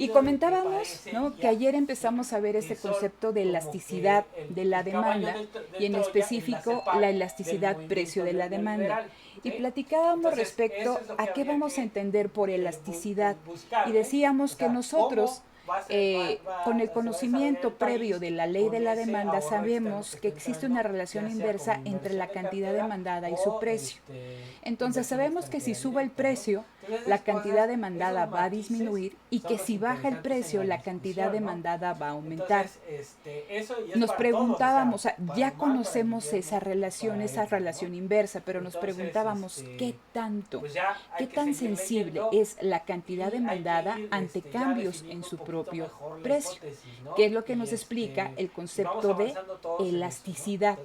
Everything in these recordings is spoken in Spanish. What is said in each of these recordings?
Y comentábamos, ¿no?, que ayer empezamos a ver este concepto de elasticidad de la demanda y en específico la elasticidad precio de la demanda. Y platicábamos respecto a qué vamos a entender por elasticidad. Y decíamos que nosotros, con el conocimiento previo de la ley de la demanda, sabemos que existe una relación inversa entre la cantidad demandada y su precio. Entonces sabemos que si sube el precio, la cantidad demandada va a disminuir y que si baja el precio, la cantidad demandada va a aumentar. Nos preguntábamos, o sea, ya conocemos esa relación inversa, pero nos preguntábamos qué tanto, qué tan sensible es la cantidad demandada ante cambios en su propio precio, que es lo que nos explica el concepto de elasticidad,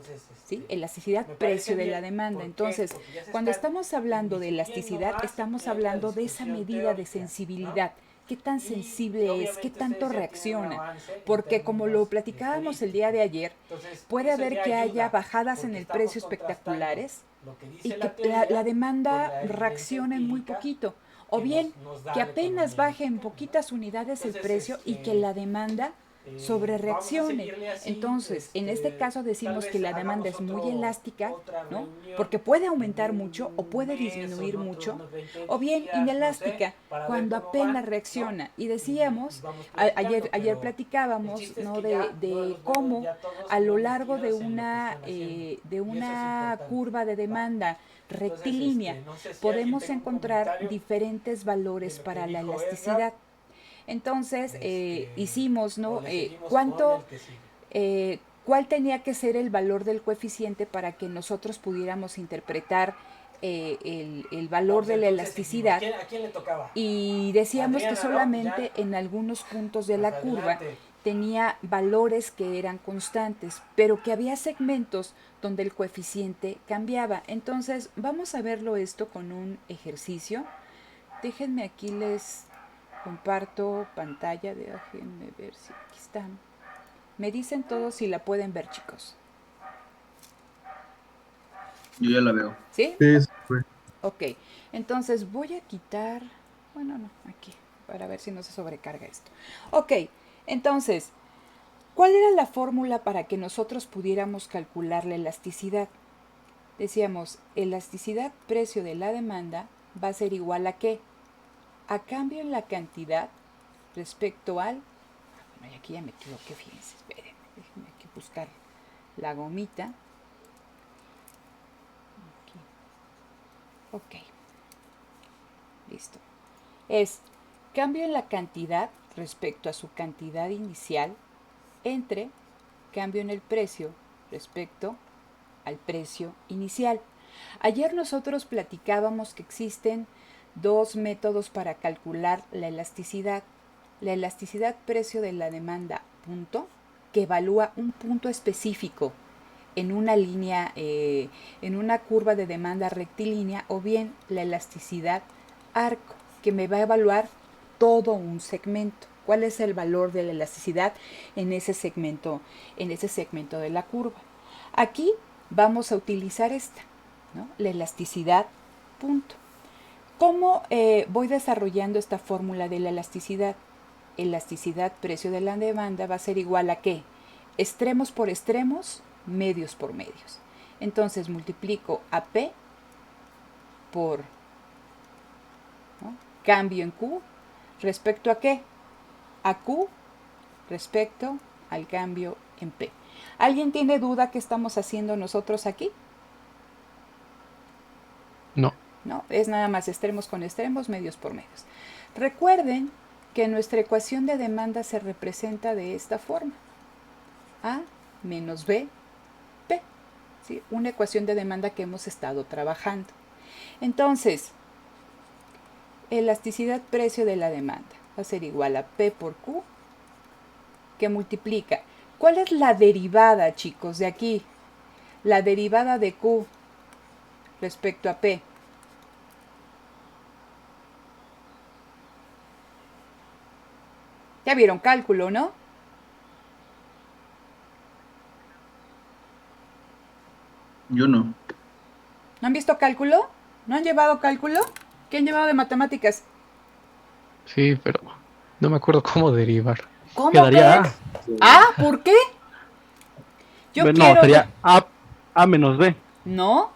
¿sí? Elasticidad precio de la demanda. Entonces, cuando estamos hablando de elasticidad, estamos hablando de esa medida de sensibilidad. ¿Qué tan sensible es? ¿Qué tanto reacciona? Porque como lo platicábamos el día de ayer, puede haber que haya bajadas en el precio espectaculares y que la demanda reaccione muy poquito. O bien que apenas baje en poquitas unidades el precio y que la demanda sobre reaccione. Entonces, en este caso decimos que la demanda es muy elástica, ¿no? Porque puede aumentar mucho o puede disminuir mucho, o bien inelástica cuando apenas reacciona. Y decíamos, ayer platicábamos, ¿no?, de cómo a lo largo de una curva de demanda rectilínea podemos encontrar diferentes valores para la elasticidad. Entonces, hicimos, ¿no? ¿Cuál tenía que ser el valor del coeficiente para que nosotros pudiéramos interpretar el valor de la elasticidad? Y decíamos que solamente en algunos puntos de la curva tenía valores que eran constantes, pero que había segmentos donde el coeficiente cambiaba. Entonces, vamos a verlo esto con un ejercicio. Déjenme aquí les comparto pantalla, déjenme ver si aquí están. Me dicen todos si la pueden ver, chicos. Yo ya la veo. ¿Sí? Sí, sí, fue. Ok, entonces voy a quitar, bueno, no, aquí, para ver si no se sobrecarga esto. Ok, entonces, ¿cuál era la fórmula para que nosotros pudiéramos calcular la elasticidad? Decíamos, elasticidad precio de la demanda va a ser igual a ¿qué? A cambio en la cantidad respecto al... Bueno, y aquí ya me equivoqué, fíjense, espérenme, déjenme aquí buscar la gomita. Aquí. Ok, listo. Es cambio en la cantidad respecto a su cantidad inicial entre cambio en el precio respecto al precio inicial. Ayer nosotros platicábamos que existen dos métodos para calcular la elasticidad. La elasticidad precio de la demanda punto, que evalúa un punto específico en una línea, en una curva de demanda rectilínea, o bien la elasticidad arco, que me va a evaluar todo un segmento. ¿Cuál es el valor de la elasticidad en ese segmento de la curva? Aquí vamos a utilizar esta, ¿no?, la elasticidad punto. ¿Cómo voy desarrollando esta fórmula de la elasticidad? Elasticidad precio de la demanda va a ser igual a ¿qué? Extremos por extremos, medios por medios. Entonces multiplico a P por, ¿no?, cambio en Q respecto a ¿qué? A Q respecto al cambio en P. ¿Alguien tiene duda qué estamos haciendo nosotros aquí? No. ¿No? Es nada más extremos con extremos, medios por medios. Recuerden que nuestra ecuación de demanda se representa de esta forma. A menos B, P. ¿Sí? Una ecuación de demanda que hemos estado trabajando. Entonces, elasticidad precio de la demanda va a ser igual a P por Q, que multiplica. ¿Cuál es la derivada, chicos, de aquí? La derivada de Q respecto a P. Ya vieron cálculo, ¿no? Yo no. ¿No han visto cálculo? ¿No han llevado cálculo? ¿Qué han llevado de matemáticas? Sí, pero No me acuerdo cómo derivar. ¿Cómo Quedaría que? ¿A? ¿Por qué? Yo No, quiero... sería A menos B. ¿No?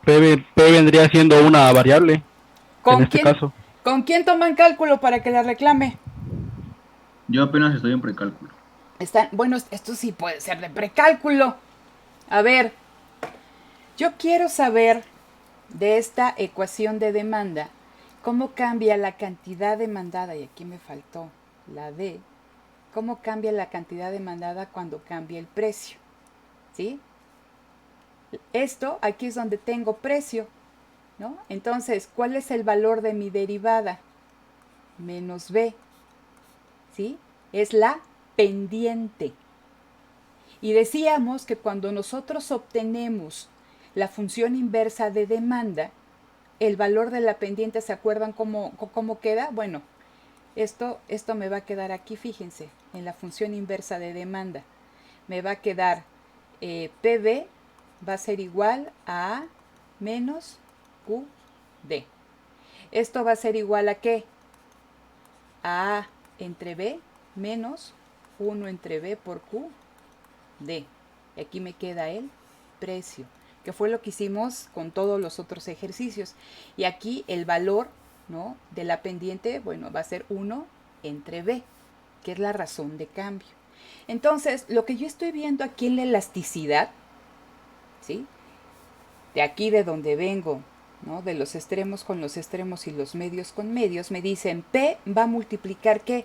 P vendría siendo una variable, en ¿Con este quién? caso. ¿Con quién toman cálculo para que la reclame? Yo apenas estoy en precálculo. Bueno, esto sí puede ser de precálculo. A ver, yo quiero saber de esta ecuación de demanda cómo cambia la cantidad demandada, y aquí me faltó la D, cómo cambia la cantidad demandada cuando cambia el precio. ¿Sí? Esto aquí es donde tengo precio, ¿no? Entonces, ¿cuál es el valor de mi derivada? Menos B, ¿sí? Es la pendiente. Y decíamos que cuando nosotros obtenemos la función inversa de demanda, el valor de la pendiente, ¿se acuerdan cómo queda? Bueno, esto me va a quedar aquí, fíjense, en la función inversa de demanda. Me va a quedar PB va a ser igual a menos QD. Esto va a ser igual a ¿qué? A entre B menos 1 entre B por QD. Y aquí me queda el precio, que fue lo que hicimos con todos los otros ejercicios. Y aquí el valor, ¿no?, de la pendiente, bueno, va a ser 1 entre B, que es la razón de cambio. Entonces, lo que yo estoy viendo aquí en la elasticidad, ¿sí?, de aquí de donde vengo, ¿no?, de los extremos con los extremos y los medios con medios, me dicen P va a multiplicar ¿qué?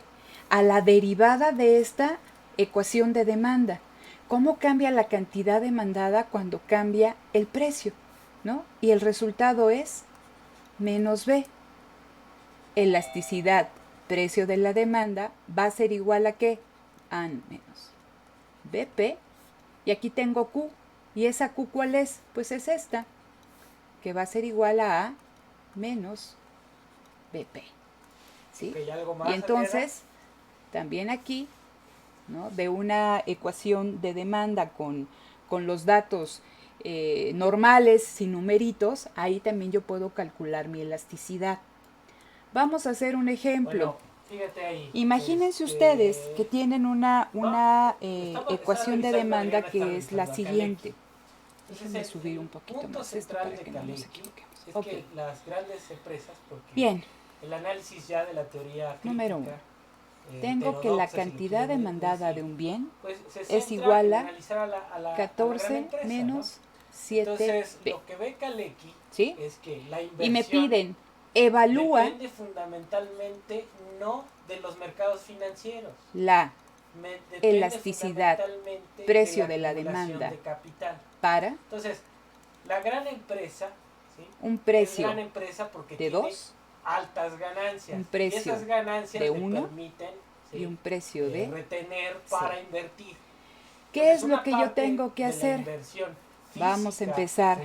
A la derivada de esta ecuación de demanda. ¿Cómo cambia la cantidad demandada cuando cambia el precio? ¿No? Y el resultado es menos B. Elasticidad, precio de la demanda, va a ser igual a ¿qué? A menos BP. Y aquí tengo Q. ¿Y esa Q cuál es? Pues es esta, que va a ser igual a menos BP. ¿Sí? Okay, ¿algo más, y entonces, también aquí, ¿no?, de una ecuación de demanda con los datos normales, sin numeritos, ahí también yo puedo calcular mi elasticidad. Vamos a hacer un ejemplo. Bueno, fíjate ahí. Imagínense ustedes que tienen una ecuación de demanda que es la siguiente. Déjenme subir un poquito más esto para que no nos equivoquemos. Es Ok. que las grandes empresas, porque Bien. el análisis ya de la teoría crítica, Número 1. Tengo que la cantidad demandada de un bien pues es igual a la 14 menos 7P. Entonces, lo que ve Kalecki, ¿sí?, es que la inversión y me piden, evalúa depende fundamentalmente no de los mercados financieros, la depende elasticidad, fundamentalmente precio de la acumulación demanda de capital. para Entonces, la gran empresa, ¿sí?, un es precio gran empresa porque de tiene 2, altas ganancias. un precio y esas ganancias de le 1 permiten, ¿sí?, y un precio de retener 0. para invertir. ¿Qué Entonces, es lo que yo tengo que hacer? Vamos a empezar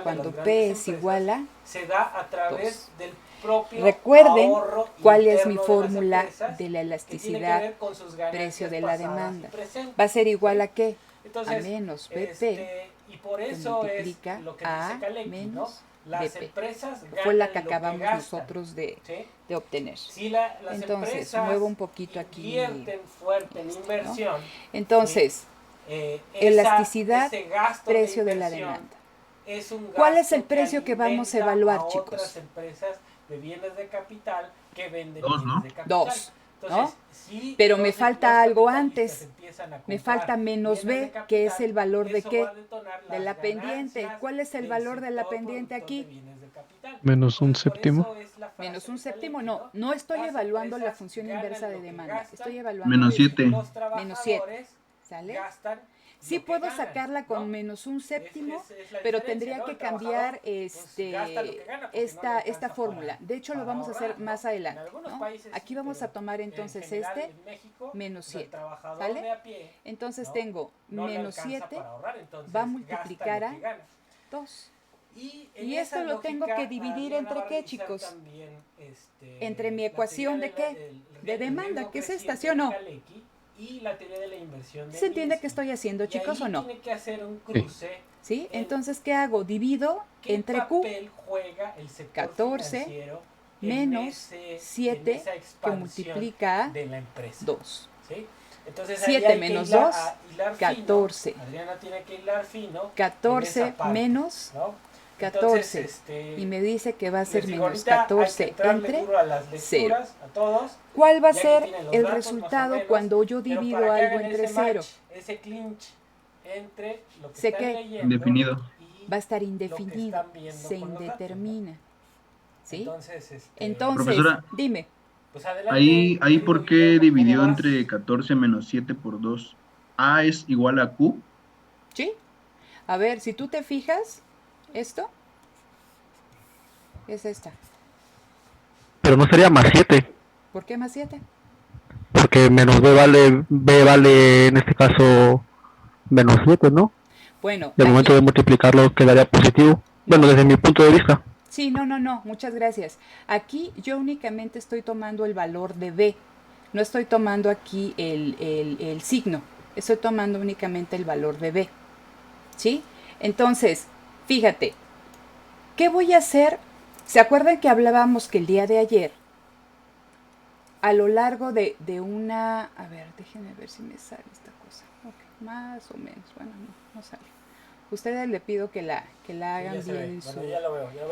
cuando P es igual a se da a través 2. del propio Recuerden ahorro cuál es mi interno de las fórmula empresas, de la que tiene que elasticidad, ver con sus ganancias precio de la pasadas y demanda. presentes, Va a ser igual a ¿qué? Entonces, a menos BP, y por que eso multiplica es lo que a dice Kalecki, menos ¿no? Las BP, empresas que fue la que ganan lo que acabamos gastan, nosotros ¿sí?, de obtener. Si las Entonces, empresas muevo un poquito aquí, invierten fuerte en inversión, ¿no? Entonces, elasticidad, precio de la demanda. Es un gasto. ¿Cuál es el precio que vamos a evaluar, a chicos? otras empresas de bienes de capital que venden 2, bienes ¿no? de capital. 2, Entonces, ¿no? si Pero me los falta algo capitalistas antes. empiezan a Me comprar falta menos bienes de B, capital, que es el valor de eso qué? va a detonar De las la pendiente. ganancias ¿Cuál es el del valor de la sector pendiente productor de aquí? bienes de capital. Menos un Entonces, por séptimo. eso es la frase Menos un de séptimo, Kalecki, no estoy Las evaluando la empresas función ganan inversa de lo que demanda. gastan, Estoy evaluando Menos esto. 7. los Menos 7. trabajadores ¿Sale? gastan Sí lo que puedo ganan, sacarla con ¿no? menos un séptimo, Es la pero diferencia, tendría ¿no? que El cambiar trabajador, pues, gasta lo que gana porque no le esta alcanza fórmula. De hecho, lo para vamos a ahorrar, hacer ¿no? más En adelante, algunos ¿no? países Aquí sí, vamos a pero tomar en entonces general, en México, menos pues, el 7. trabajador ¿Sale? de a pie, Entonces ¿no?, tengo no le menos alcanza 7 para ahorrar, entonces va a gasta multiplicar lo a que gana. 2. Y Y esto lo tengo que dividir entre qué, chicos? También, Entre mi ecuación de qué? De demanda, que es esta, ¿sí o no? Y la teoría de la inversión de ¿Se entiende Minsky. qué estoy haciendo, chicos, y ahí o no? tiene que hacer un cruce. ¿Sí? Entonces, ¿qué hago? Divido ¿Qué entre Q, papel juega el sector 14 financiero menos 7 que multiplica de la empresa. 2. ¿Sí? Entonces, 7 menos 2, 14. Fino. Adriana tiene que hilar fino. 14 menos, ¿no? 14. Entonces, y me dice que va a ser menos 14 entre 0. A todos. ¿Cuál va a ser el resultado cuando yo divido algo entre 0? Ese clinch entre lo que sé están que leyendo indefinido. Va a estar indefinido, se indetermina. ¿Sí? Entonces profesora, dime. Pues adelante, ahí ¿por qué dividió entre 14 menos 7 por 2? ¿A es igual a Q? Sí. A ver, si tú te fijas, esto es esta. Pero no sería más 7. ¿Por qué más 7? Porque menos B vale en este caso menos 7, ¿no? Bueno. Y al momento de multiplicarlo quedaría positivo. Bueno, desde mi punto de vista. Sí, no, muchas gracias. Aquí yo únicamente estoy tomando el valor de B. No estoy tomando aquí el signo. Estoy tomando únicamente el valor de B. ¿Sí? Entonces, fíjate. ¿Qué voy a hacer? ¿Se acuerdan que hablábamos que el día de ayer, a lo largo de una... A ver, déjenme ver si me sale esta cosa. Okay, más o menos. Bueno, no sale. Ustedes le pido que la hagan bien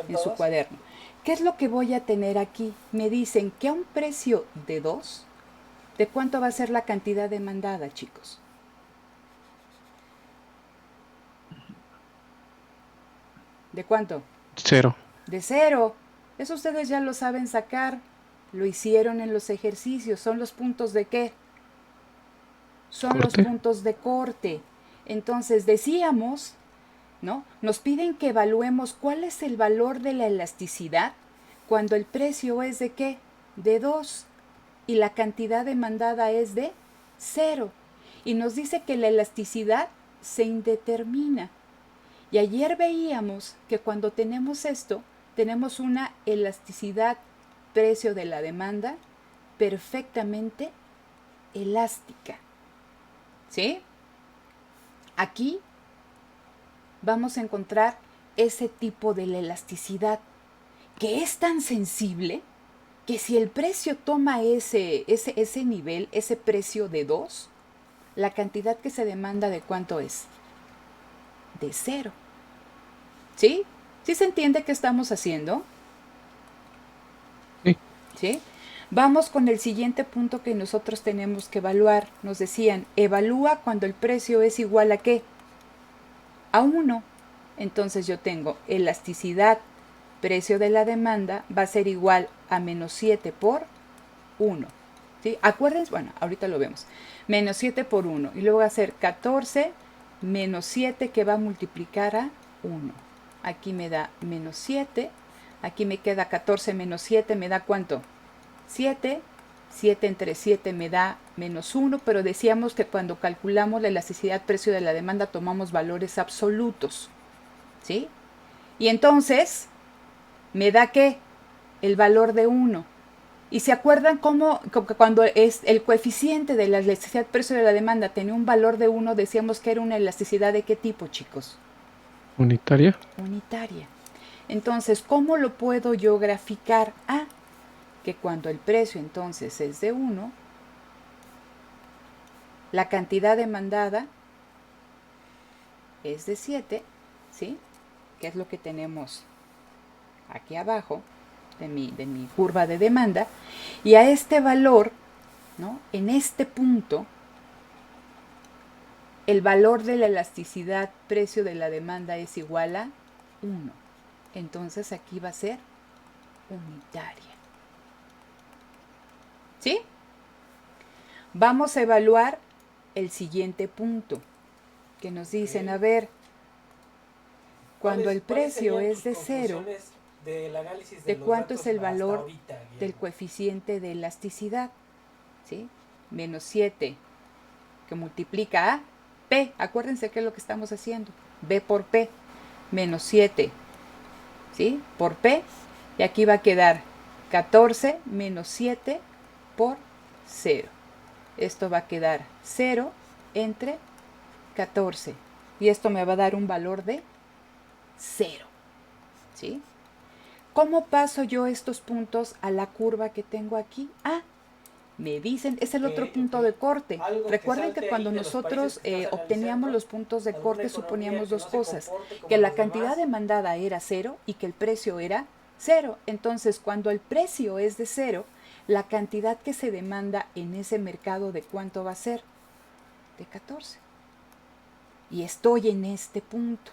en su cuaderno. ¿Qué es lo que voy a tener aquí? Me dicen que a un precio de 2, ¿de cuánto va a ser la cantidad demandada, chicos? ¿De cuánto? 0. De 0. Eso ustedes ya lo saben sacar. Lo hicieron en los ejercicios. ¿Son los puntos de qué? Son los puntos de corte. Entonces decíamos, ¿no? Nos piden que evaluemos cuál es el valor de la elasticidad cuando el precio es de ¿qué? De 2 y la cantidad demandada es de 0. Y nos dice que la elasticidad se indetermina. Y ayer veíamos que cuando tenemos esto, tenemos una elasticidad precio de la demanda perfectamente elástica. ¿Sí? Aquí vamos a encontrar ese tipo de la elasticidad que es tan sensible que si el precio toma ese nivel, ese precio de 2, la cantidad que se demanda ¿de cuánto es? De 0. ¿Sí? ¿Sí se entiende qué estamos haciendo? Sí. ¿Sí? Vamos con el siguiente punto que nosotros tenemos que evaluar. Nos decían, evalúa cuando el precio es igual a ¿qué? A 1. Entonces yo tengo elasticidad, precio de la demanda, va a ser igual a menos 7 por 1. ¿Sí? Acuérdense, bueno, ahorita lo vemos. Menos 7 por 1. Y luego va a ser 14 menos 7 que va a multiplicar a 1. Aquí me da menos 7. Aquí me queda 14 menos 7, ¿me da cuánto? 7. 7 entre 7 me da menos 1, pero decíamos que cuando calculamos la elasticidad precio de la demanda tomamos valores absolutos. ¿Sí? Y entonces, ¿me da qué? El valor de 1. ¿Y se acuerdan cómo cuando es el coeficiente de la elasticidad precio de la demanda tenía un valor de 1, decíamos que era una elasticidad de qué tipo, chicos? ¿Unitaria? Unitaria. Entonces, ¿cómo lo puedo yo graficar? Que cuando el precio entonces es de 1, la cantidad demandada es de 7, ¿sí? Que es lo que tenemos aquí abajo de mi curva de demanda. Y a este valor, ¿no? En este punto, el valor de la elasticidad precio de la demanda es igual a 1. Entonces aquí va a ser unitaria. ¿Sí? Vamos a evaluar el siguiente punto, que nos dicen, a ver, cuando el precio es de 0, ¿de cuánto es el valor del coeficiente de elasticidad? ¿Sí? Menos 7, que multiplica a P. Acuérdense qué es lo que estamos haciendo. B por P, menos 7, ¿sí? Por P, y aquí va a quedar 14 menos 7 por 0. Esto va a quedar 0 entre 14. Y esto me va a dar un valor de 0. ¿Sí? ¿Cómo paso yo estos puntos a la curva que tengo aquí? Me dicen, es el otro punto de corte. Recuerden que cuando nosotros obteníamos los puntos de corte suponíamos dos cosas, que la cantidad demandada era 0 y que el precio era 0. Entonces, cuando el precio es de 0, la cantidad que se demanda en ese mercado, ¿de cuánto va a ser? De 14. Y estoy en este punto.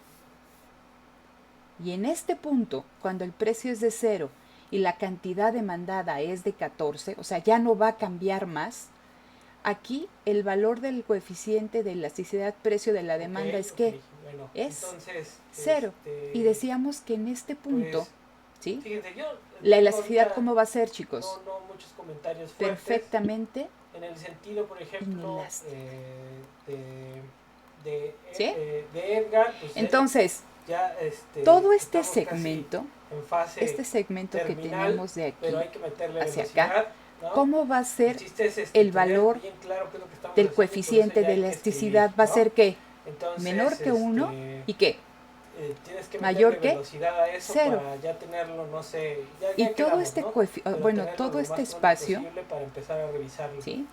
Y en este punto, cuando el precio es de 0 y la cantidad demandada es de 14, o sea, ya no va a cambiar más, aquí el valor del coeficiente de elasticidad precio de la demanda es ¿qué? Bueno, es entonces, 0. Y decíamos que en este punto, pues, ¿sí? Fíjense, La elasticidad, ¿cómo va a ser, chicos? No muchos comentarios fuertes. Perfectamente En el sentido, por ejemplo, inelástica. ¿Sí? De Edgar, pues Entonces, ya, todo este segmento, este segmento que tenemos de aquí pero hay que meterle hacia velocidad, acá, ¿no? ¿cómo va a ser Es el valor bien claro qué es lo que estamos del haciendo, coeficiente de elasticidad? Va a ser ¿qué? Entonces, Menor que 1 y ¿qué? Tienes que mayor que velocidad a eso 0. Para ya tenerlo, no sé, y todo este todo este espacio, para empezar a revisarlo. ¿sí?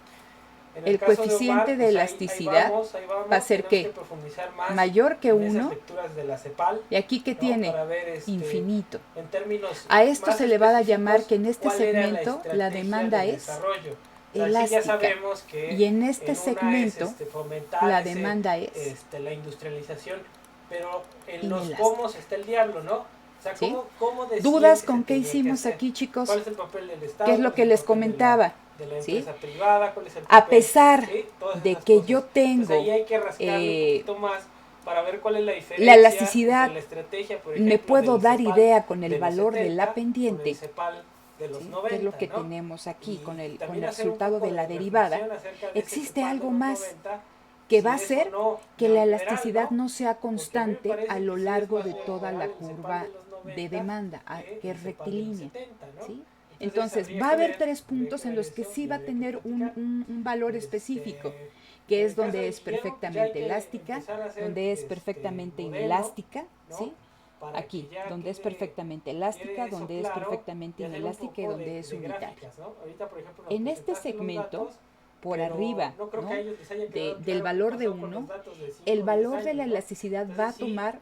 El coeficiente de elasticidad va a ser ¿qué? Mayor que 1, y aquí que tiene infinito. A esto se le va a llamar que en este segmento la demanda es elástica, y en este segmento la demanda es la industrialización, pero en los cómo está el diablo, ¿no? O sea, ¿sí? ¿cómo ¿Dudas con qué hicimos aquí, chicos? ¿Cuál es el papel del Estado? ¿Qué es lo que les comentaba? De la ¿sí? empresa privada, ¿cuál es el papel? A pesar ¿sí? de que cosas. yo tengo Entonces, ahí hay que rascarle un poquito más para ver cuál es la diferencia. La elasticidad, la estrategia, por ejemplo, me puedo dar CEPAL idea con el de valor 70, de la pendiente, con el CEPAL de los ¿sí? 90, que es lo que ¿no? tenemos aquí con el hacer resultado de la derivada. Existe algo más 90, que si va a hacer que la elasticidad no sea Porque a mí me constante parece a lo que sí largo es de más toda la real el CEPAL curva de los 90 de demanda, que el es CEPAL del rectilínea. 70, ¿no? ¿sí? Entonces, va a haber 3 puntos en los que sí va a tener un valor específico, que es donde es perfectamente elástica, donde es perfectamente inelástica, ¿sí? Aquí, donde es perfectamente elástica, donde es perfectamente inelástica y donde es unitaria. En este segmento, por arriba, ¿no? del valor de 1, el valor de la elasticidad va a tomar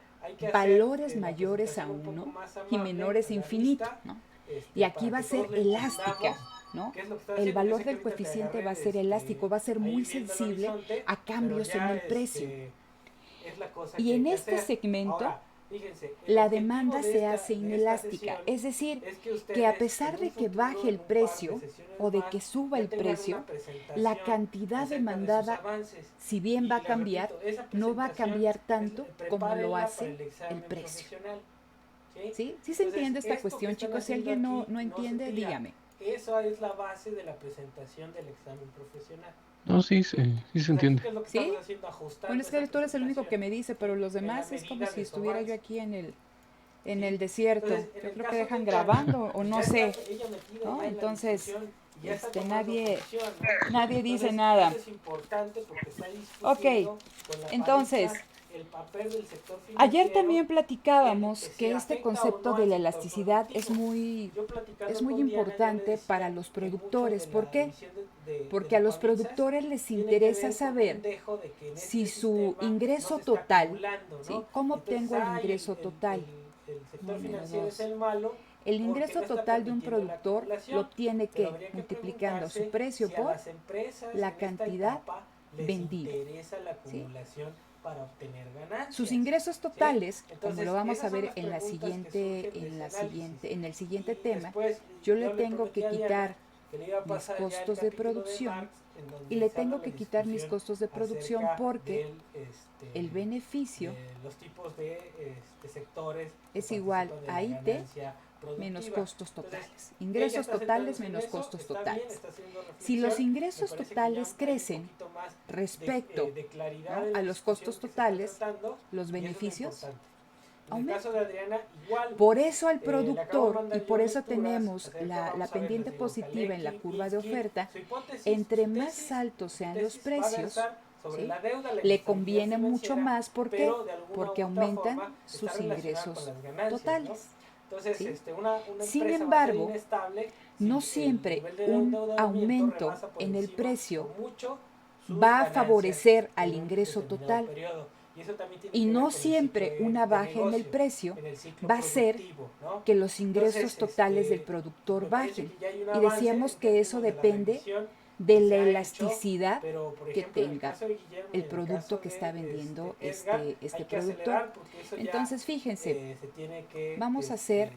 valores mayores a 1 y menores a infinito, ¿no? Y aquí va a ser elástica, ¿no? El valor del coeficiente va a ser elástico, va a ser muy sensible a cambios en el precio. Y en este segmento, la demanda se hace inelástica, es decir, que a pesar de que baje el precio o de que suba el precio, la cantidad demandada, si bien va a cambiar, no va a cambiar tanto como lo hace el precio. ¿Sí? ¿Sí se entiende esta cuestión, chicos? Si alguien no entiende, dígame. Esa es la base de la presentación del examen profesional. No, sí, sí se entiende. ¿Sí? Bueno, es que tú eres el único que me dice, pero los demás es como si estuviera yo aquí en el desierto. Yo creo que dejan grabando o no sé, ¿no? Entonces, nadie dice nada. Ok, entonces, ayer también platicábamos que este concepto de la elasticidad es muy importante para los productores. ¿Por qué? Porque a los productores les interesa saber si su ingreso total, ¿sí? ¿Cómo obtengo el ingreso total? El ingreso total de un productor lo obtiene que multiplicando su precio por la cantidad vendida. ¿Sí? Para obtener ganancias. Sus ingresos totales, como lo vamos a ver en el siguiente tema, yo le tengo que quitar mis costos de producción y le tengo que quitar mis costos de producción porque el beneficio los tipos de sectores es igual a IT menos costos totales. Ingresos totales menos costos totales. Si los ingresos totales crecen respecto, ¿no? a los costos totales, los beneficios aumentan. Por eso al productor, y por eso tenemos la pendiente positiva en la curva de oferta, entre más altos sean los precios, ¿sí? le conviene mucho más. ¿Por qué? Porque aumentan sus ingresos totales. Entonces, ¿sí? una Sin empresa embargo, va a ser inestable no si siempre el nivel de un endeudamiento aumento rebasa por en el encima, precio por mucho, sus va a ganancias favorecer al en un ingreso determinado total. periodo. Y eso también tiene Y que ver no con el ciclo siempre una de baja en el negocio, precio en el ciclo va a hacer productivo, ¿no? que los ingresos Entonces, totales del productor me parece bajen. que ya hay un Y avance decíamos en que eso términos de la depende revisión de que la se ha hecho, elasticidad pero por que ejemplo en el tenga caso de Guillermo y el en el producto caso que de está vendiendo Edgar, este hay que productor. acelerar porque eso ya Entonces, fíjense, se tiene que vamos a hacer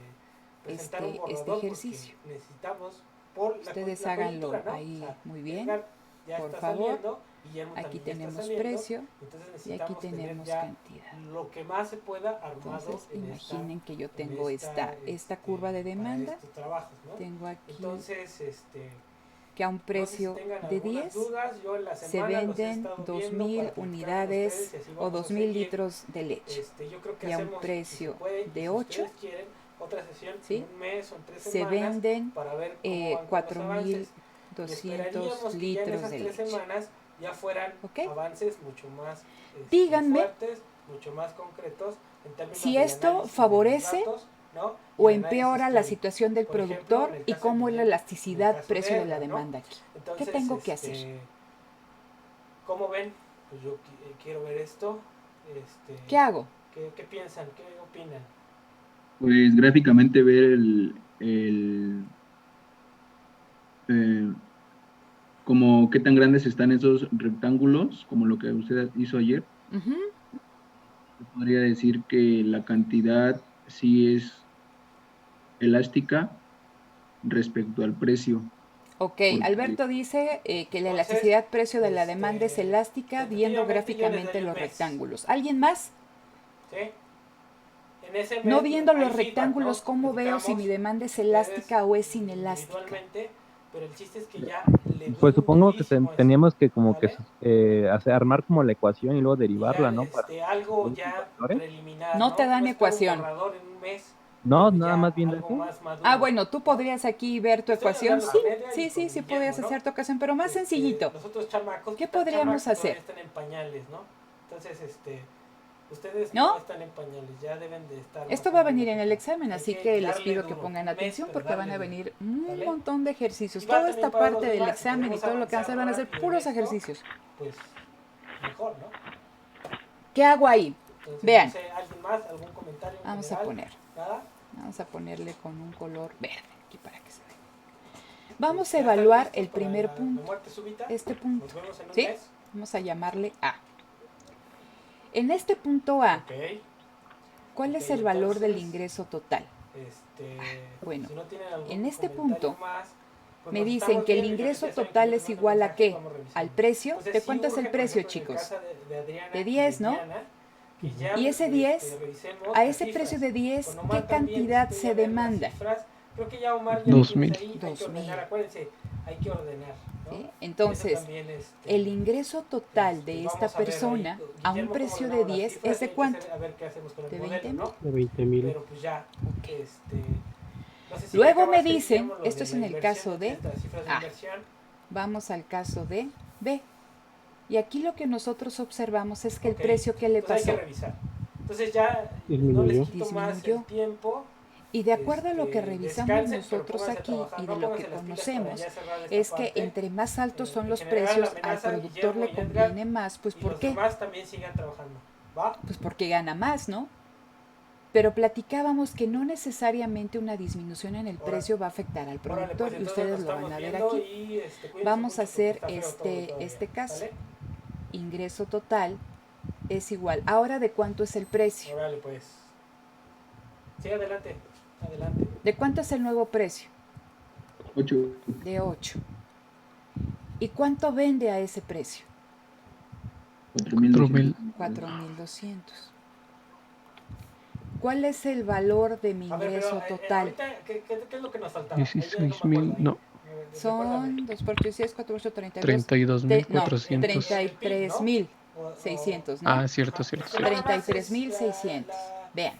presentar un este borrador porque ejercicio. necesitamos por Ustedes la coyuntura, háganlo ¿no? O ahí sea, muy bien, Edgar ya por está favor. saliendo, Guillermo Aquí también ya está tenemos saliendo, precio entonces y aquí necesitamos tener tenemos ya cantidad. lo que más se pueda armado Entonces, en imaginen que yo en tengo esta curva de para demanda. estos trabajos, ¿no? Tengo aquí Entonces, que a un no sé si precio tengan de algunas 10 dudas, yo en la se semana los he venden estado viendo 2.000 para platicar con unidades ustedes y así o vamos a 2.000 seguir. litros de leche. Yo creo que Y a un hacemos, si se precio puede, y de si 8, ustedes quieren, otra sesión ¿sí? en un mes o en 3 Se semanas venden para ver cómo van con los avances. Y 4.200 esperaríamos que ya en litros esas de 3 leche. semanas ya fueran ¿Ok? avances mucho más Díganme fuertes, mucho más concretos en términos si del esto análisis de los favorece datos, ¿no? o Y el análisis empeora la teórico. situación del Por ejemplo, productor en el y caso de cómo es la Guillermo, en el elasticidad caso de precio de la Edgar, ¿no? demanda aquí. ¿Qué Entonces, tengo que hacer? ¿cómo ven? Pues yo quiero ver esto. ¿Qué hago? ¿Qué piensan? ¿Qué opinan? Pues gráficamente ver como qué tan grandes están esos rectángulos, como lo que usted hizo ayer. Ujú. Se podría decir que la cantidad sí es elástica respecto al precio, Ok, porque Alberto dice que la Entonces, elasticidad precio de la demanda es elástica viendo tentativamente yo les gráficamente daría un los mes. rectángulos. ¿Alguien más? ¿Sí? En ese No mes viendo hay los feedback, ¿no? rectángulos, ¿cómo veo si mi Platicamos demanda es ustedes elástica o es inelástica? individualmente, pero el chiste es que ya le Pues duele supongo que durísimo eso, teníamos que como que ¿vale? armar como la ecuación y luego Y ya derivarla, ¿no? Para algo los ya factores. preliminar, No te ¿no? No dan esperar un ecuación. borrador en un mes, No, pero nada ya más viendo algo eso. más maduro, Ah, bueno, tú ¿no? podrías aquí ver tu Estoy ecuación. hablando Sí, con Edgar y sí, con sí, sí Guillermo, podrías ¿no? hacer tu ecuación, pero más sencillito. Los otros chamacos, ¿Qué que están podríamos chamacos, todavía hacer? están en pañales, ¿no? Entonces, ustedes ¿No? no están en pañales, ya deben de estar Esto más va o a venir menos en el acá. examen, Hay así que que les darle pido que duro, pongan un mes, atención pero porque van darle a duro, venir un ¿vale? montón de ejercicios. Y va Toda también esta para los parte del demás, si examen y podemos todo lo que van a hacer van a ser avanzar puros rápido en esto, ejercicios. pues mejor, ¿no? ¿Qué hago ahí? Entonces, Vean, no sé, ¿alguien más? ¿Algún comentario en vamos a general? poner. ¿Nada? Vamos a ponerle con un color verde aquí para que se vea. Vamos a ¿Ya están evaluar listos el para primer la punto. muerte súbita? Este punto. Nos vemos en un ¿Sí? mes. Vamos a llamarle A. En este punto A, Ok. ¿cuál Ok, es el valor del entonces, ingreso total? Bueno, si no tienen algún en este comentario punto más, pues me nos dicen estamos que el viendo. Yo ingreso ya saben que total yo es les mando igual a mensajes, qué? vamos revisando. ¿Al precio? Entonces, ¿De sí cuánto es el urge, por precio, ejemplo, en el chicos? caso de Adriana De y 10, ¿no? Diana, que ya Y ese 10, revisemos a las ese precio cifras. de 10, Con ¿qué Omar también cantidad necesito se ya ver las demanda? cifras. Creo que ya Omar ya lo tienes 2000. ahí, hay que 2000. ordenar, acuérdense, hay que ordenar, ¿no? ¿Sí? Eso Entonces, también, el ingreso total de esta vamos a ver ahí. persona a un Guillermo, ¿cómo precio de ordenamos las 10 cifras? es de Hay que cuánto? a ver qué hacemos con el De modelo, 20,000. ¿no? De 20,000. Pero pues ya, no sé si Luego ya me acabaste, dicen, Guillermo, lo esto de es la en el inversión, caso de estas cifras de A. inversión. Vamos al caso de B. Y aquí lo que nosotros observamos es que el Ok, precio que le entonces hay pasó que revisar. Entonces ya Disminuyó. no les quito más Disminuyó. el tiempo. Y de acuerdo a lo que revisamos Descansen, pero nosotros pónganse a aquí trabajar, y no de lo que pónganse las pilas para conocemos, ya cerrar esta es que parte. entre más altos son En los general, precios, la al amenaza, productor Guillermo le y Edgar, conviene más. Pues y ¿por los qué? demás también sigan trabajando, ¿va? Pues porque gana más, ¿no? Pero platicábamos que no necesariamente una disminución en el Órale. precio va a afectar al Órale, productor pues y entonces ustedes nos lo van estamos a ver viendo aquí. y cuídense Vamos mucho a hacer porque está feo todo todavía, este caso. ¿sale? Ingreso total es igual. Ahora, ¿de cuánto es el precio? Órale, pues. Sí, adelante, adelante. ¿De cuánto es el nuevo precio? 8. De 8. ¿Y cuánto vende a ese precio? 4,200. 4,200. ¿Cuál es el valor de mi A ver, ingreso pero total? ahorita, ¿qué es lo que nos faltaba? Ahí ya no me 16,000, acuerdo, ahí. no. Son 2 por 16, 4, 8, 32. 32,400. 33,600, ¿no? Ah, cierto. Es que nada más es 33,600. Vean.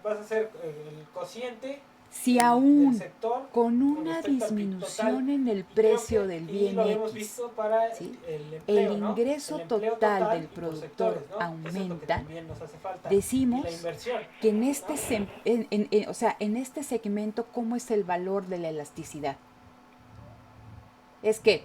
vas a hacer el cociente si aún sector con con una respecto al PIB disminución total. en el Y creo precio que- del y bien lo hemos X, visto para ¿sí? el el empleo, ¿no? ingreso El empleo total del y por productor sectores, ¿no? Eso es lo que aumenta, también nos hace falta. decimos Y la inversión, que en este, ¿no? o sea, en este segmento, ¿cómo es el valor de la elasticidad? Es que,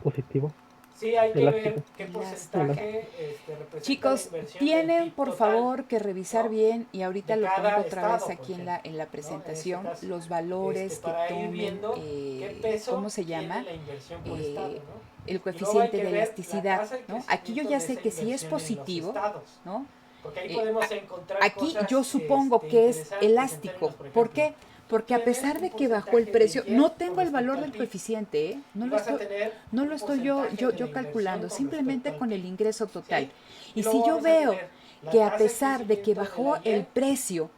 Positivo. Sí, hay que ver Elástico. qué Elástica. porcentaje representa chicos, la inversión del tienen PIB por total, favor que revisar ¿no? bien, y ahorita De lo cada pongo otra vez estado, aquí por en la ejemplo, presentación, ¿no? En este caso, los valores que para ir tomen, viendo qué peso ¿cómo se tiene llama? la inversión por estado, ¿no? El Y luego hay coeficiente que de ver la elasticidad, tasa de ¿no? Aquí yo crecimiento ya de sé esa que si es inversión en los positivo, estados, ¿no? porque ahí Eh, podemos a- encontrar Aquí cosas yo supongo que es interesantes en elástico. términos, por ¿Por ejemplo, qué? Porque a tienes pesar un de que bajó el porcentaje de precio, Y no con tengo el respecto valor al del PIB. coeficiente, ¿eh? Y vas a tener No un lo estoy yo, porcentaje yo, de la yo inversión calculando, con simplemente respecto al con el PIB, ingreso total. ¿sí? Y luego si yo vamos a veo tener la que a tasa de pesar de que crecimiento de bajó la Y el precio, en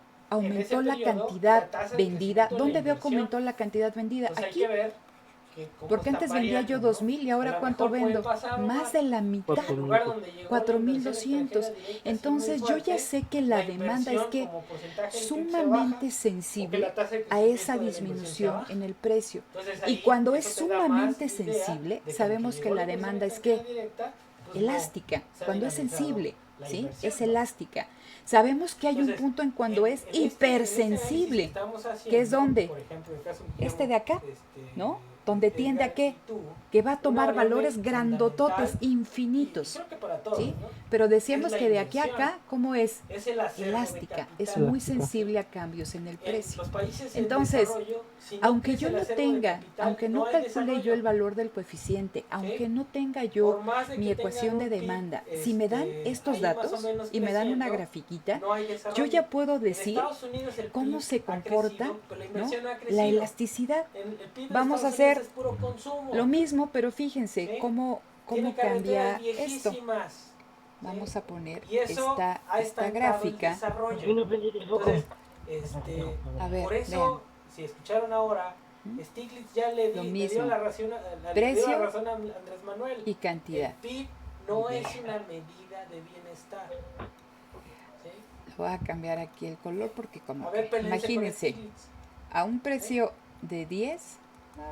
ese aumentó la periodo y cantidad la tasa de vendida, crecimiento de la ¿dónde veo que inversión. aumentó la cantidad vendida? Entonces hay Aquí. que ver cómo Porque están antes vendía yo variando, ¿no? 2,000 y A ahora lo ¿cuánto mejor puede vendo? pasar, Más Omar, de la que mitad, en el lugar donde llegó la inversión 4,200. extranjera directa así muy Entonces yo ya fuerte, sé que la demanda es inversión que como porcentaje del PIB se baja, sumamente o que sensible la tasa de a esa crecimiento de la inversión se disminución baja. en el precio. Entonces Y ahí cuando es eso te da más sumamente idea sensible, de que sabemos aunque que llegó la la inversión demanda es extranjera que directa, pues elástica, no se ha cuando es dinamizado sensible, la ¿sí? inversión, Es ¿no? elástica. Sabemos que hay un Entonces, punto en cuando es en este análisis que hipersensible, estamos haciendo, que es donde, por ejemplo, el caso este de acá, ¿no? Guillermo, Donde tiende a Edgar qué? y tú, Que va a una tomar variable valores grandototes, fundamental, y infinitos, creo que para todos, ¿sí? ¿no? Pero Es decíamos la que de aquí a inversión, acá, ¿cómo es? es el acervo de Elástica, es capital. muy Elástica. sensible a cambios en el En precio. los países en Entonces, desarrollo, si no aunque tienes yo el no acervo de tenga, capital, aunque no hay calcule yo desarrollo. el valor del coeficiente, aunque no tenga yo Por más de mi que ecuación tengan de un PIB, demanda, si me dan estos ahí más o datos menos y me dan una creciendo, grafiquita, no hay yo desarrollo. ya puedo En decir Estados Unidos el cómo PIB se ha comporta, crecido, pero la ¿no? inversión ha La crecido. elasticidad. El PIB de Vamos a Estados Unidos hacer es puro consumo. lo mismo, pero fíjense ¿Sí? cómo Tiene cambia carreteras esto. viejísimas. ¿Sí? Vamos a poner Y eso esta ha estancado gráfica. el desarrollo. Entonces, A ver, por eso, vean. si escucharon ahora, Stiglitz ya le Lo dio mismo. la razón, Precio a Andrés Manuel. y cantidad. El PIB no es una medida de bienestar. ¿Sí? Le voy a cambiar aquí el color porque como A ver, que, peléense con imagínense, Stiglitz. a un precio de 10,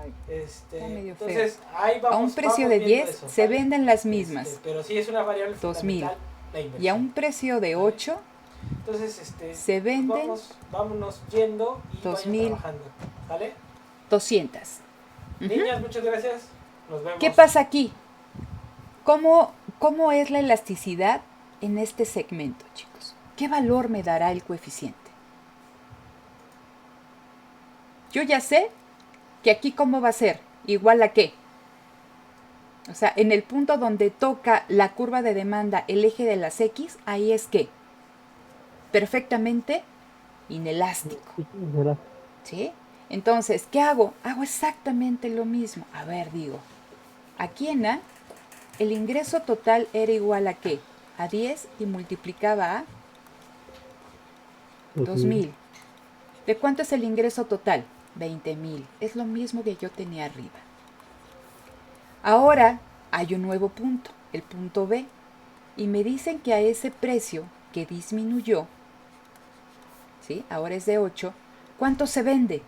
ay, Está medio entonces, ahí vamos, a un precio vamos de viendo 10 eso, se ¿vale? venden las mismas, Pero sí es una variable 2,000. fundamental la inversión. Y a un precio de 8 Entonces, se venden vámonos yendo y 2,000. vayan trabajando, ¿vale? 200. Ujú. Niñas, muchas gracias. Nos vemos. ¿Qué pasa aquí? ¿Cómo es la elasticidad en este segmento, chicos? ¿Qué valor me dará el coeficiente? Yo ya sé que aquí cómo va a ser, igual a qué. O sea, en el punto donde toca la curva de demanda el eje de las X, ahí es que perfectamente inelástico. ¿Sí? Entonces, ¿qué hago? Hago exactamente lo mismo. A ver, digo, aquí en A, el ingreso total era igual a qué? A 10 y multiplicaba a 2,000. ¿De cuánto es el ingreso total? 20,000. Es lo mismo que yo tenía arriba. Ahora hay un nuevo punto, el punto B, y me dicen que a ese precio que disminuyó, ¿sí? Ahora es de 8, ¿cuánto se vende?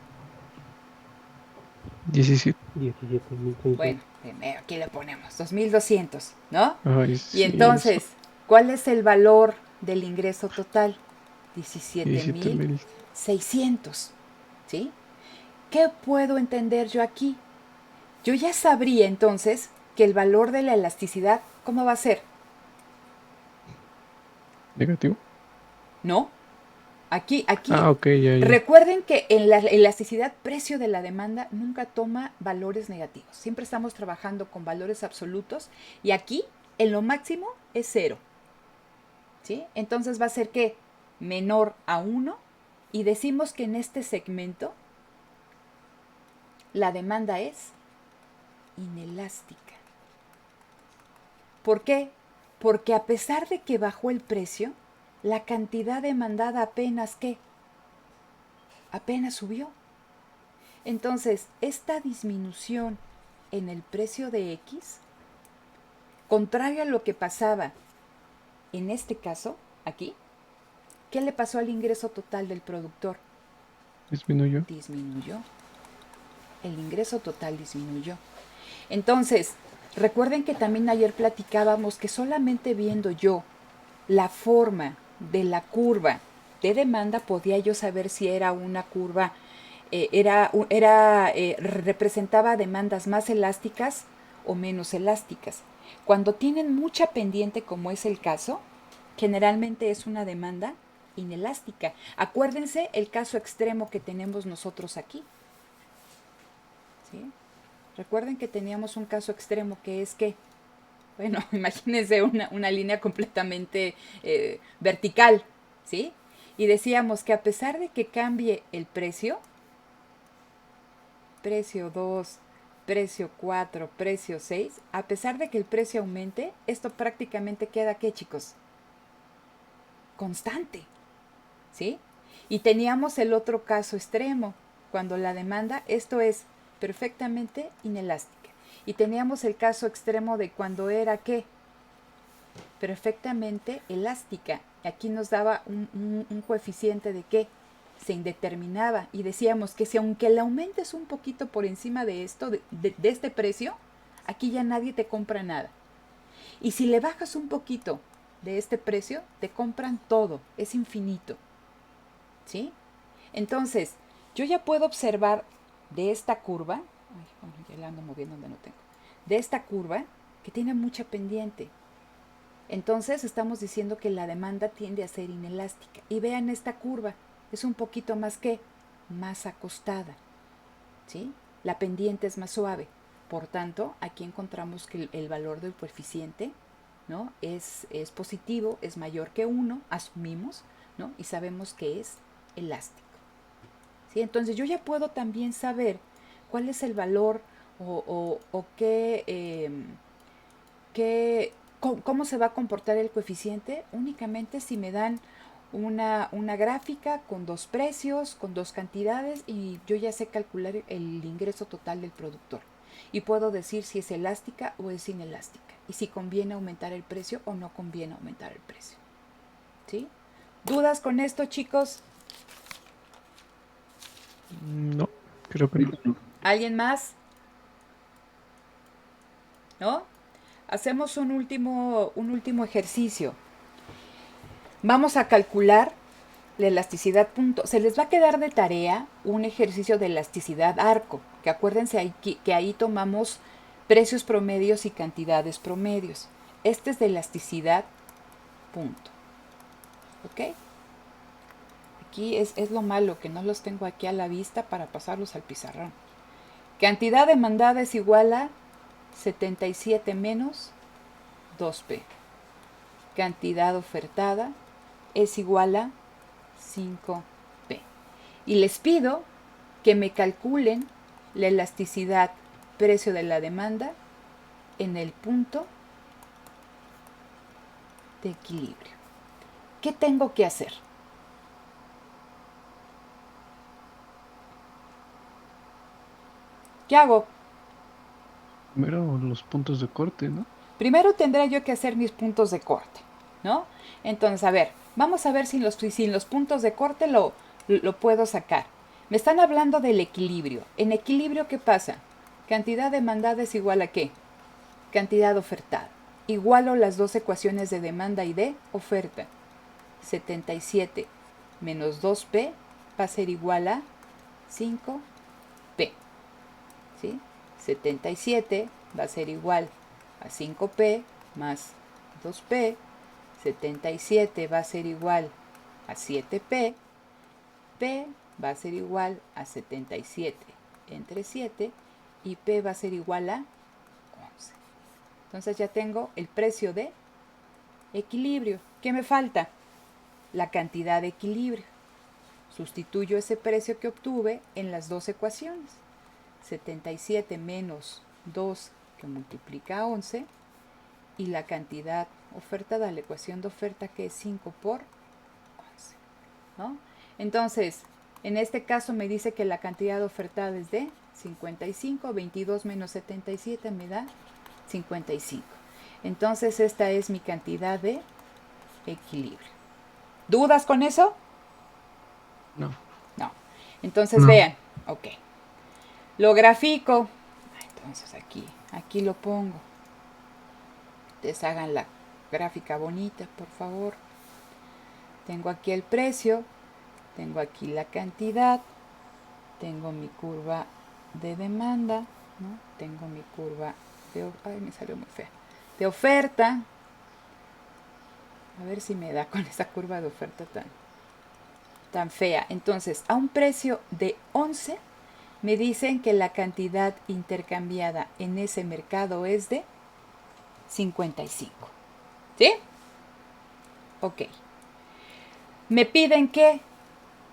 17. Bueno, aquí le ponemos 2,200, ¿no? Ay, Y sí, entonces, ¿cuál es el valor del ingreso total? 17,000. 17,600, ¿sí? ¿Qué puedo entender yo aquí? Yo ya sabría entonces que el valor de la elasticidad, ¿cómo va a ser? ¿Negativo? ¿No? Aquí Ok, ya. recuerden que en la elasticidad precio de la demanda nunca toma valores negativos. Siempre estamos trabajando con valores absolutos y aquí en lo máximo es 0. ¿Sí? Entonces va a ser que menor a 1 y decimos que en este segmento la demanda es inelástica. ¿Por qué? Porque a pesar de que bajó el precio, la cantidad demandada apenas subió. Entonces, esta disminución en el precio de X, contrario a lo que pasaba en este caso, aquí, ¿qué le pasó al ingreso total del productor? disminuyó. El ingreso total disminuyó. Entonces, recuerden que también ayer platicábamos que solamente viendo yo la forma de la curva de demanda podía yo saber si era una curva, representaba demandas más elásticas o menos elásticas. Cuando tienen mucha pendiente, como es el caso, generalmente es una demanda inelástica. Acuérdense el caso extremo que tenemos nosotros aquí. ¿Sí? Recuerden que teníamos un caso extremo que es que, bueno, imagínense una línea completamente vertical, ¿sí? Y decíamos que a pesar de que cambie el precio 2, precio 4, precio 6, a pesar de que el precio aumente, esto prácticamente queda, ¿qué, chicos? Constante, ¿sí? Y teníamos el otro caso extremo, cuando la demanda, esto es perfectamente inelástica. Y teníamos el caso extremo de cuando era, ¿qué? Perfectamente elástica. Aquí nos daba un coeficiente de ¿qué? Se indeterminaba. Y decíamos que si aunque le aumentes un poquito por encima de esto, de este precio, aquí ya nadie te compra nada. Y si le bajas un poquito de este precio, te compran todo. Es infinito. ¿Sí? Entonces, yo ya puedo observar de esta curva, ya la ando moviendo donde no tengo, de esta curva que tiene mucha pendiente. Entonces estamos diciendo que la demanda tiende a ser inelástica. Y vean esta curva, es un poquito más más acostada, ¿sí? La pendiente es más suave. Por tanto, aquí encontramos que el valor del coeficiente, ¿no? es positivo, es mayor que 1, asumimos, ¿no? Y sabemos que es elástico. ¿Sí? Entonces yo ya puedo también saber cuál es el valor o cómo se va a comportar el coeficiente únicamente si me dan una gráfica con dos precios, con dos cantidades y yo ya sé calcular el ingreso total del productor. Y puedo decir si es elástica o es inelástica y si conviene aumentar el precio o no conviene aumentar el precio. ¿Sí? ¿Dudas con esto, chicos? No, creo que no. ¿Alguien más? ¿No? Hacemos un último ejercicio. Vamos a calcular la elasticidad punto. Se les va a quedar de tarea un ejercicio de elasticidad arco, que acuérdense que ahí tomamos precios promedios y cantidades promedios. Este es de elasticidad punto. ¿Ok? Aquí es lo malo, que no los tengo aquí a la vista para pasarlos al pizarrón. Cantidad demandada es igual a 77 menos 2P. Cantidad ofertada es igual a 5P. Y les pido que me calculen la elasticidad precio de la demanda en el punto de equilibrio. ¿Qué tengo que hacer? ¿Qué hago? Primero los puntos de corte, ¿no? Primero tendré yo que hacer mis puntos de corte, ¿no? Entonces, a ver, vamos a ver si los puntos de corte lo puedo sacar. Me están hablando del equilibrio. ¿En equilibrio qué pasa? Cantidad demandada es igual a ¿qué? Cantidad ofertada. Igualo las dos ecuaciones de demanda y de oferta. 77 menos 2P va a ser igual a 5P. ¿Sí? 77 va a ser igual a 5P más 2P. 77 va a ser igual a 7P. P va a ser igual a 77 entre 7 y P va a ser igual a 11. Entonces ya tengo el precio de equilibrio. ¿Qué me falta? La cantidad de equilibrio. Sustituyo ese precio que obtuve en las dos ecuaciones. 77 menos 2 que multiplica 11 y la cantidad ofertada, la ecuación de oferta que es 5 por 11. ¿No? Entonces, en este caso me dice que la cantidad ofertada es de 55, 22 menos 77 me da 55. Entonces esta es mi cantidad de equilibrio. ¿Dudas con eso? No. No. Entonces No. vean, ok. Lo grafico. Entonces aquí lo pongo. Ustedes hagan la gráfica bonita, por favor. Tengo aquí el precio, tengo aquí la cantidad, tengo mi curva de demanda, ¿no? Tengo mi curva de... Ay, me salió muy fea. De oferta. A ver si me da con esa curva de oferta tan fea. Entonces, a un precio de 11, me dicen que la cantidad intercambiada en ese mercado es de 55. ¿Sí? Ok. Me piden que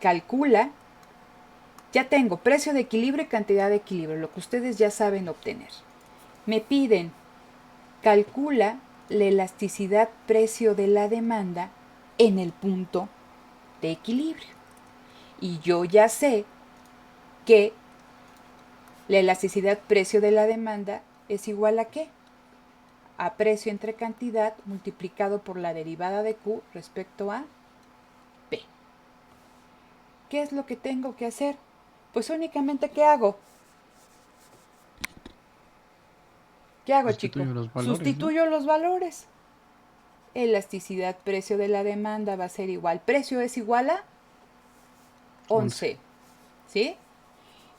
calcula, ya tengo precio de equilibrio y cantidad de equilibrio, lo que ustedes ya saben obtener. Me piden, calcula la elasticidad precio de la demanda en el punto de equilibrio. Y yo ya sé que la elasticidad precio de la demanda es igual a ¿qué? A precio entre cantidad multiplicado por la derivada de Q respecto a P. ¿Qué es lo que tengo que hacer? Pues únicamente, ¿qué hago? ¿Qué hago, chicos? Los valores, Sustituyo los valores. Elasticidad precio de la demanda va a ser igual. Precio es igual a 11. ¿Sí?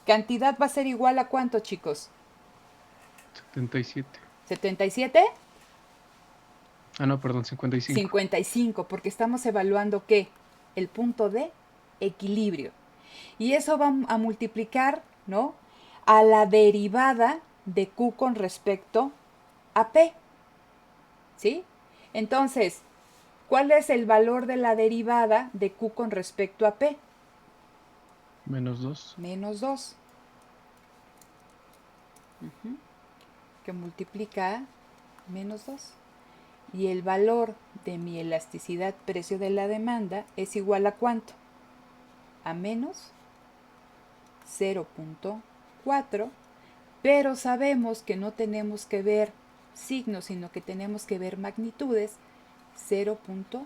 Cantidad va a ser igual a ¿cuánto, chicos? 77. ¿77? Ah, no, perdón, 55. 55, porque estamos evaluando ¿qué? El punto de equilibrio. Y eso va a multiplicar, ¿no? A la derivada de Q con respecto a P. ¿Sí? Entonces, ¿cuál es el valor de la derivada de Q con respecto a P? Menos 2. Menos 2. Que multiplica menos 2. Y el valor de mi elasticidad precio de la demanda es igual a ¿cuánto? A menos 0.4, pero sabemos que no tenemos que ver signos, sino que tenemos que ver magnitudes, 0.4.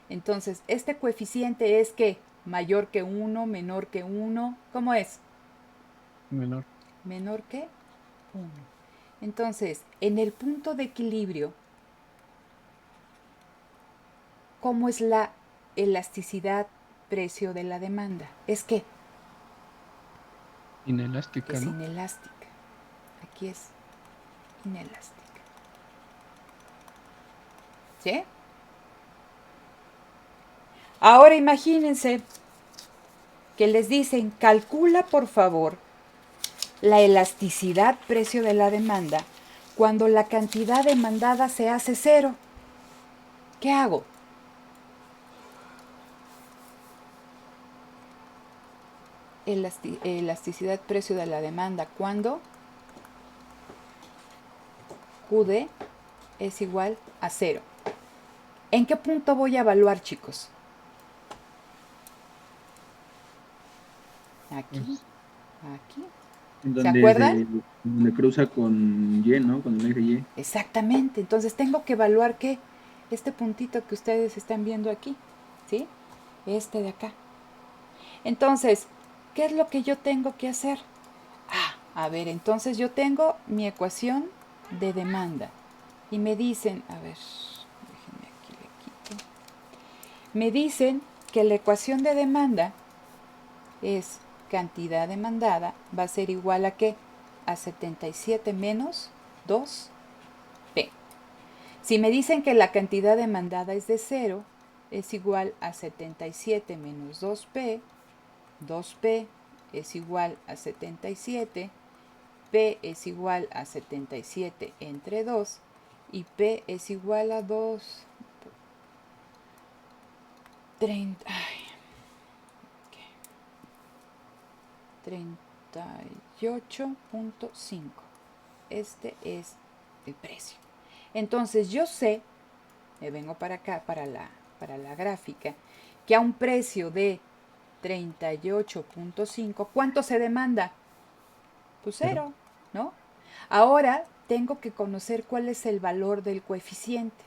Entonces, este coeficiente es que mayor que 1, menor que 1, ¿cómo es? Menor. Menor que 1. Entonces, en el punto de equilibrio, ¿cómo es la elasticidad precio de la demanda? Es que Inelástica, es ¿no? inelástica. Aquí es inelástica. ¿Sí? Ahora imagínense que les dicen, calcula por favor la elasticidad precio de la demanda cuando la cantidad demandada se hace 0. ¿Qué hago? Elasticidad precio de la demanda cuando QD es igual a 0. ¿En qué punto voy a evaluar, chicos? Aquí, aquí. ¿Se acuerdan? Donde cruza con Y, ¿no? Con el eje Y. Exactamente. Entonces tengo que evaluar ¿qué? Este puntito que ustedes están viendo aquí, ¿sí? Este de acá. Entonces, ¿qué es lo que yo tengo que hacer? A ver, entonces yo tengo mi ecuación de demanda. Y me dicen, a ver, déjenme aquí le quito. Me dicen que la ecuación de demanda es cantidad demandada, va a ser igual a ¿qué? A 77 menos 2P. Si me dicen que la cantidad demandada es de 0, es igual a 77 menos 2P. 2P es igual a 77. P es igual a 77 entre 2 y P es igual a 2. 30, 38.5. Este es el precio. Entonces yo sé, me vengo para acá, para la gráfica, que a un precio de 38.5, ¿cuánto se demanda? Pues 0, ¿no? Ahora tengo que conocer cuál es el valor del coeficiente.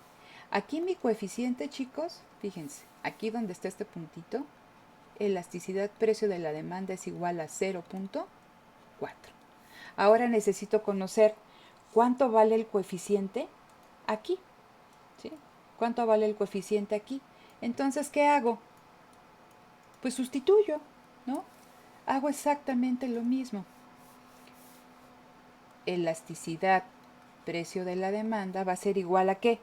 Aquí mi coeficiente, chicos, fíjense, aquí donde está este puntito, elasticidad precio de la demanda es igual a 0.4. Ahora necesito conocer cuánto vale el coeficiente aquí, ¿sí? ¿Cuánto vale el coeficiente aquí? Entonces, ¿qué hago? Pues sustituyo, ¿no? Hago exactamente lo mismo. Elasticidad precio de la demanda va a ser igual a ¿qué?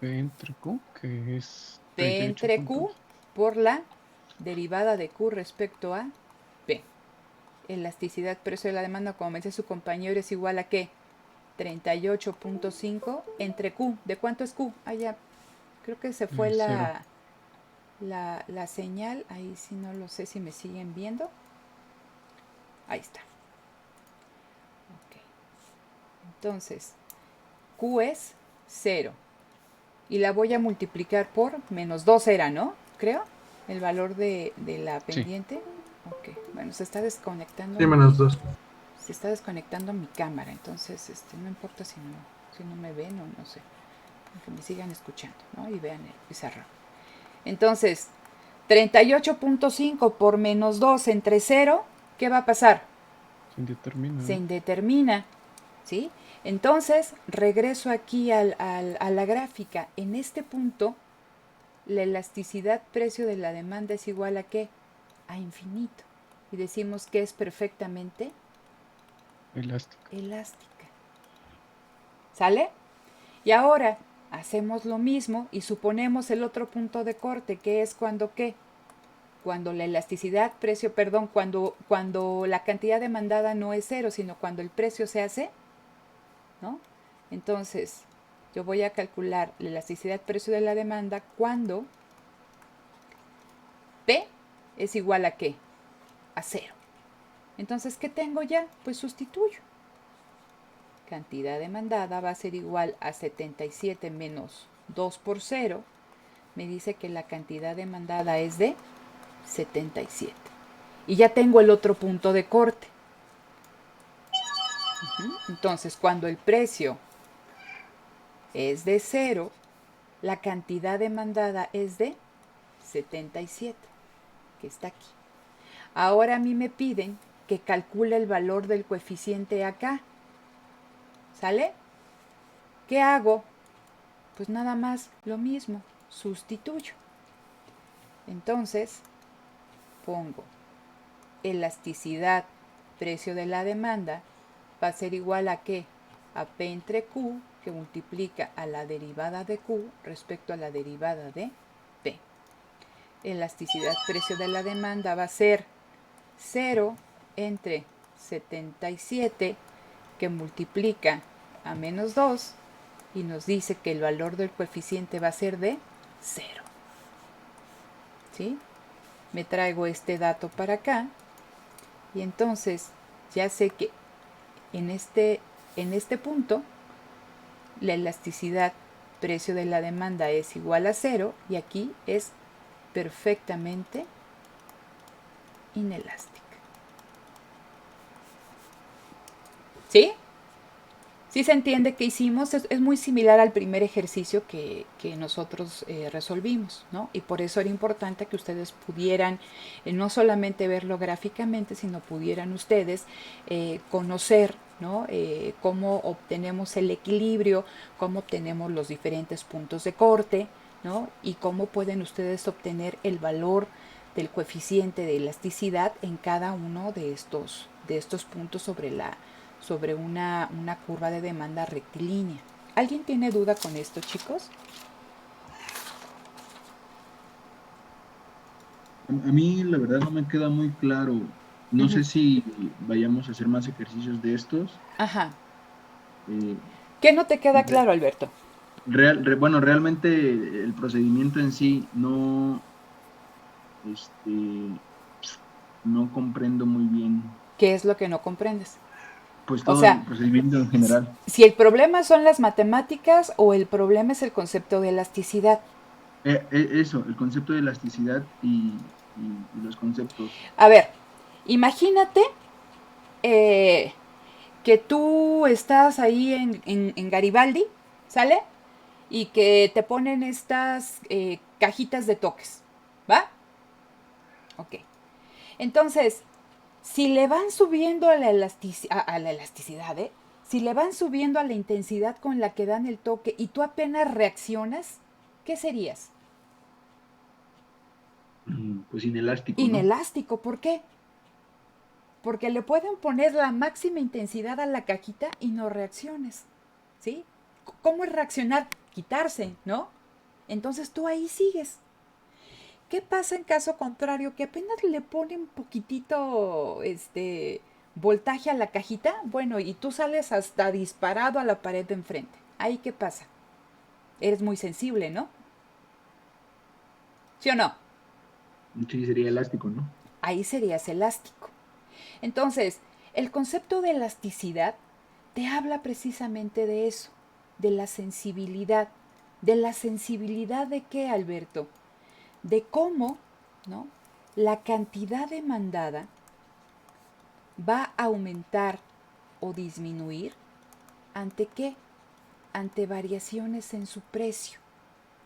P entre Q, que es P entre Q por la derivada de Q respecto a P. Elasticidad precio de la demanda, como me dice su compañero, es igual a ¿qué? 38.5 entre Q. ¿De cuánto es Q? Ah, ya. Creo que se fue la señal. Ahí sí no lo sé si me siguen viendo. Ahí está. Ok. Entonces, Q es 0. Y la voy a multiplicar por menos 2 era, ¿no? Creo. El valor de la pendiente. Sí. Ok. Bueno, se está desconectando. Sí, menos 2. Se está desconectando mi cámara. Entonces, no importa si no me ven o no sé. Que me sigan escuchando, ¿no? Y vean el pizarrón. Entonces, 38.5 por menos 2 entre 0, ¿qué va a pasar? Se indetermina. Se indetermina, ¿sí? Entonces, regreso aquí a la gráfica. En este punto, la elasticidad precio de la demanda es igual a ¿qué? A infinito. Y decimos que es perfectamente elástica. ¿Sale? Y ahora hacemos lo mismo y suponemos el otro punto de corte, que es cuando ¿qué? Cuando la elasticidad precio, perdón, cuando la cantidad demandada no es 0, sino cuando el precio se hace, ¿no? Entonces, yo voy a calcular la elasticidad precio de la demanda cuando P es igual a ¿qué? A 0. Entonces, ¿qué tengo ya? Pues sustituyo. Cantidad demandada va a ser igual a 77 menos 2 por 0. Me dice que la cantidad demandada es de 77. Y ya tengo el otro punto de corte. Entonces, cuando el precio es de 0, la cantidad demandada es de 77, que está aquí. Ahora a mí me piden que calcule el valor del coeficiente acá. ¿Sale? ¿Qué hago? Pues nada más lo mismo, sustituyo. Entonces, pongo elasticidad, precio de la demanda, va a ser igual a ¿qué? A P entre Q, que multiplica a la derivada de Q respecto a la derivada de P. Elasticidad, precio de la demanda va a ser 0 entre 77, que multiplica a menos 2, y nos dice que el valor del coeficiente va a ser de 0. ¿Sí? Me traigo este dato para acá y entonces ya sé que en este punto la elasticidad precio de la demanda es igual a 0 y aquí es perfectamente inelástica. ¿Sí? ¿Sí se entiende qué hicimos? Es muy similar al primer ejercicio que nosotros resolvimos, ¿no? Y por eso era importante que ustedes pudieran no solamente verlo gráficamente, sino pudieran ustedes conocer, ¿no? Cómo obtenemos el equilibrio, cómo obtenemos los diferentes puntos de corte, ¿no? Y cómo pueden ustedes obtener el valor del coeficiente de elasticidad en cada uno de estos puntos sobre una curva de demanda rectilínea. ¿Alguien tiene duda con esto, chicos? A mí la verdad no me queda muy claro. No sé si vayamos a hacer más ejercicios de estos. Ajá. Eh, ¿Qué no te queda claro, Alberto? Bueno, realmente el procedimiento en sí no comprendo muy bien. ¿Qué es lo que no comprendes? Pues O todo sea, el procedimiento en general. si el problema son las matemáticas o el problema es el concepto de elasticidad. Eso, el concepto de elasticidad y los conceptos. A ver, imagínate que tú estás ahí en Garibaldi, ¿sale? Y que te ponen estas cajitas de toques, ¿va? Ok. Entonces, si le van subiendo a la elasticidad, si le van subiendo a la intensidad con la que dan el toque y tú apenas reaccionas, ¿qué serías? Pues inelástico, ¿no? Inelástico, ¿por qué? Porque le pueden poner la máxima intensidad a la cajita y no reacciones, ¿sí? ¿Cómo es reaccionar? Quitarse, ¿no? Entonces tú ahí sigues. ¿Qué pasa en caso contrario? Que apenas le ponen poquitito, voltaje a la cajita, bueno, y tú sales hasta disparado a la pared de enfrente. ¿Ahí qué pasa? Eres muy sensible, ¿no? ¿Sí o no? Sí, sería elástico, ¿no? Ahí serías elástico. Entonces, el concepto de elasticidad te habla precisamente de eso, de la sensibilidad. ¿De la sensibilidad de qué, Alberto? De cómo, ¿no?, la cantidad demandada va a aumentar o disminuir ante qué? Ante variaciones en su precio,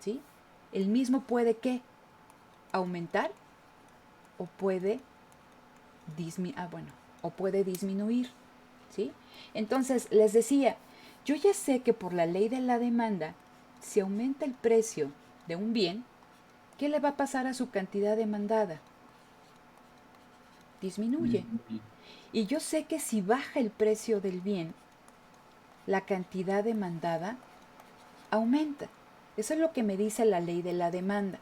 ¿sí? El mismo puede ¿qué? Aumentar o puede disminuir, ¿sí? Entonces, les decía, yo ya sé que por la ley de la demanda, si aumenta el precio de un bien, ¿qué le va a pasar a su cantidad demandada? Disminuye. Y yo sé que si baja el precio del bien, la cantidad demandada aumenta. Eso es lo que me dice la ley de la demanda.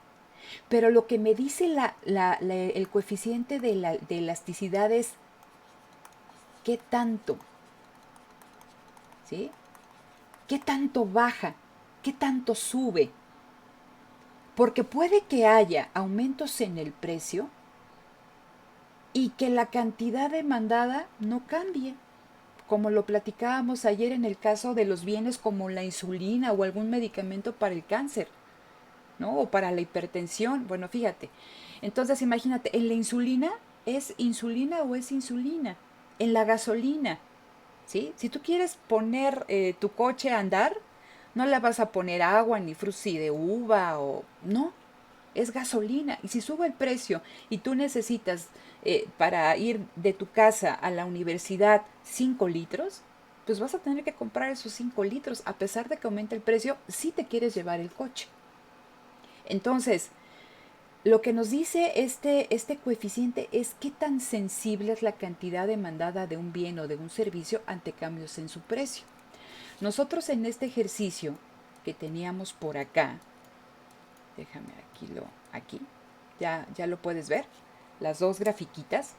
Pero lo que me dice el coeficiente de elasticidad es qué tanto, ¿sí? ¿Qué tanto baja? ¿Qué tanto sube? Porque puede que haya aumentos en el precio y que la cantidad demandada no cambie, como lo platicábamos ayer en el caso de los bienes como la insulina o algún medicamento para el cáncer, ¿no? O para la hipertensión. Bueno, fíjate. Entonces, imagínate, en la insulina, ¿es insulina o es insulina? En la gasolina, ¿sí? Si tú quieres poner tu coche a andar, no le vas a poner agua ni frusi de uva o... No, es gasolina. Y si sube el precio y tú necesitas para ir de tu casa a la universidad 5 litros, pues vas a tener que comprar esos 5 litros. A pesar de que aumente el precio, si te quieres llevar el coche. Entonces, lo que nos dice este coeficiente es qué tan sensible es la cantidad demandada de un bien o de un servicio ante cambios en su precio. Nosotros en este ejercicio que teníamos por acá, déjame aquí, ya lo puedes ver, las dos grafiquitas.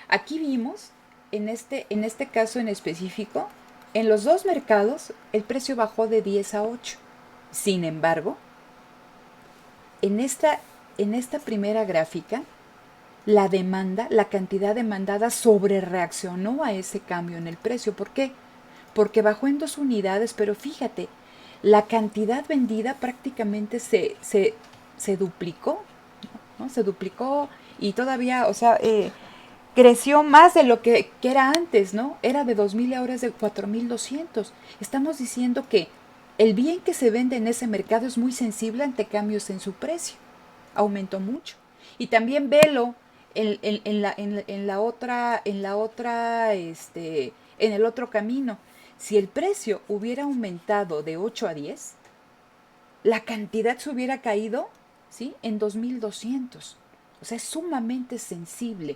Aquí vimos, en este caso en específico, en los dos mercados el precio bajó de 10 a 8. Sin embargo, en esta primera gráfica, la cantidad demandada sobrereaccionó a ese cambio en el precio. ¿Por qué? Porque bajó en 2 unidades, pero fíjate, la cantidad vendida prácticamente se duplicó, ¿no? Se duplicó y todavía, o sea, creció más de lo que era antes, ¿no? Era de 2,000 y ahora es de 4,200. Estamos diciendo que el bien que se vende en ese mercado es muy sensible ante cambios en su precio. Aumentó mucho. Y también velo en el otro camino. Si el precio hubiera aumentado de 8 a 10, la cantidad se hubiera caído, ¿sí?, en 2,200. O sea, es sumamente sensible.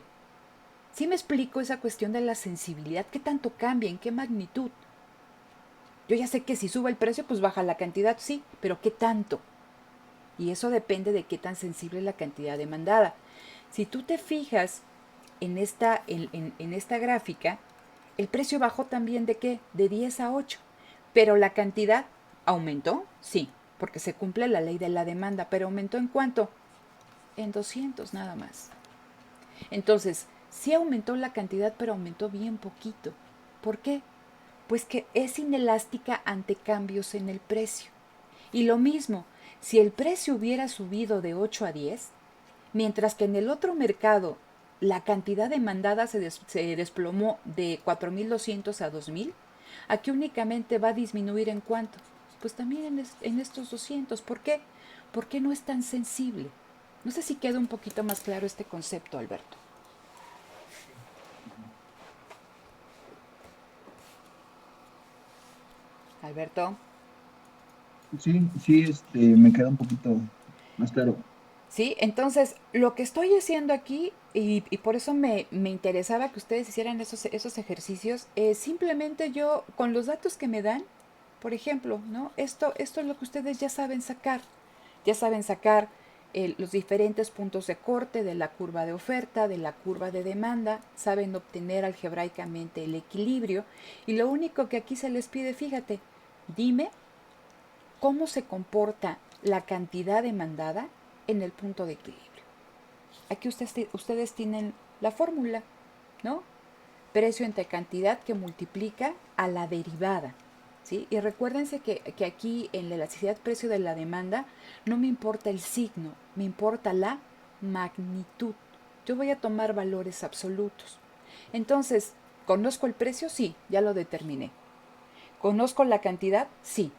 ¿Sí me explico esa cuestión de la sensibilidad? ¿Qué tanto cambia? ¿En qué magnitud? Yo ya sé que si sube el precio, pues baja la cantidad, sí, pero ¿qué tanto? Y eso depende de qué tan sensible es la cantidad demandada. Si tú te fijas en esta gráfica, el precio bajó también ¿de qué? De 10 a 8. Pero la cantidad aumentó, sí, porque se cumple la ley de la demanda. ¿Pero aumentó en cuánto? En 200 nada más. Entonces, sí aumentó la cantidad, pero aumentó bien poquito. ¿Por qué? Pues que es inelástica ante cambios en el precio. Y lo mismo, si el precio hubiera subido de 8 a 10, mientras que en el otro mercado la cantidad demandada se desplomó de 4,200 a 2,000, aquí únicamente va a disminuir ¿en cuánto? Pues también en estos 200. ¿Por qué? Porque no es tan sensible. No sé si queda un poquito más claro este concepto, Alberto. Alberto. Sí, sí, me queda un poquito más claro. Sí, entonces lo que estoy haciendo aquí, y por eso me interesaba que ustedes hicieran esos ejercicios, simplemente yo, con los datos que me dan, por ejemplo, ¿no? Esto es lo que ustedes ya saben sacar. Ya saben sacar los diferentes puntos de corte de la curva de oferta, de la curva de demanda, saben obtener algebraicamente el equilibrio, y lo único que aquí se les pide, fíjate, dime cómo se comporta la cantidad demandada en el punto de equilibrio. Aquí ustedes tienen la fórmula, ¿no? Precio entre cantidad que multiplica a la derivada, ¿sí? Y recuérdense que aquí en la elasticidad precio de la demanda no me importa el signo, me importa la magnitud. Yo voy a tomar valores absolutos. Entonces, ¿conozco el precio? Sí, ya lo determiné. ¿Conozco la cantidad? Sí.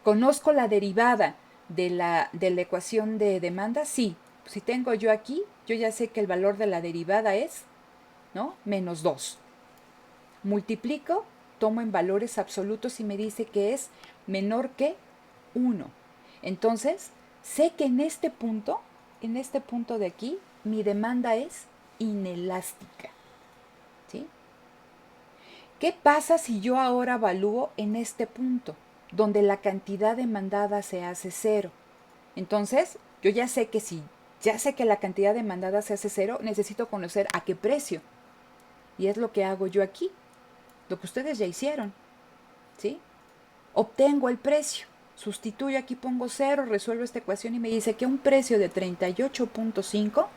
¿Conozco la derivada de la ecuación de demanda? Sí. Si tengo yo aquí, yo ya sé que el valor de la derivada es, ¿no? Menos 2. Multiplico, tomo en valores absolutos y me dice que es menor que 1. Entonces, sé que en este punto de aquí, mi demanda es inelástica. ¿Sí? ¿Qué pasa si yo ahora evalúo en este punto, donde la cantidad demandada se hace 0? Entonces, yo ya sé que la cantidad demandada se hace 0, necesito conocer a qué precio. Y es lo que hago yo aquí, lo que ustedes ya hicieron, ¿sí? Obtengo el precio, sustituyo aquí, pongo 0, resuelvo esta ecuación y me dice que un precio de 38.5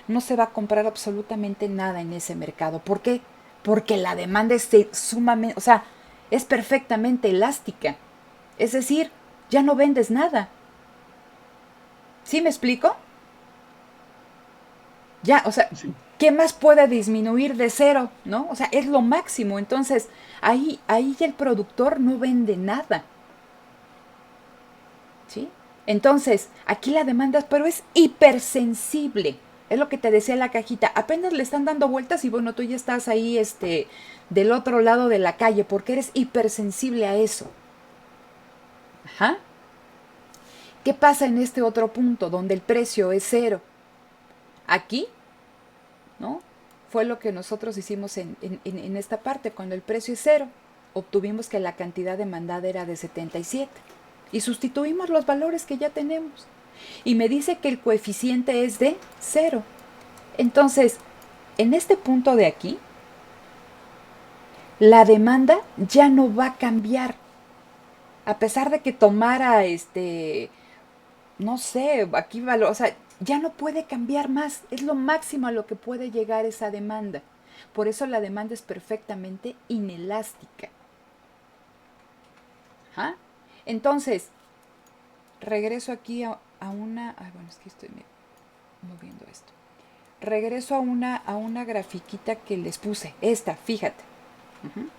no se va a comprar absolutamente nada en ese mercado. ¿Por qué? Porque la demanda es sumamente, o sea, es perfectamente elástica. Es decir, ya no vendes nada. ¿Sí me explico? Ya, o sea, Sí, ¿qué más puede disminuir de 0? ¿No? O sea, es lo máximo. Entonces, ahí ya el productor no vende nada. ¿Sí? Entonces, aquí la demanda, pero es hipersensible. Es lo que te decía la cajita. Apenas le están dando vueltas y bueno, tú ya estás ahí del otro lado de la calle porque eres hipersensible a eso. Ajá. ¿Qué pasa en este otro punto donde el precio es 0? Aquí, ¿no? Fue lo que nosotros hicimos en esta parte. Cuando el precio es 0, obtuvimos que la cantidad demandada era de 77. Y sustituimos los valores que ya tenemos. Y me dice que el coeficiente es de 0. Entonces, en este punto de aquí, la demanda ya no va a cambiar. A pesar de que tomara no sé, aquí valor, o sea, ya no puede cambiar más. Es lo máximo a lo que puede llegar esa demanda. Por eso la demanda es perfectamente inelástica. ¿Ah? Entonces, regreso aquí a una... Ay, bueno, es que estoy moviendo esto. Regreso a una grafiquita que les puse. Esta, fíjate.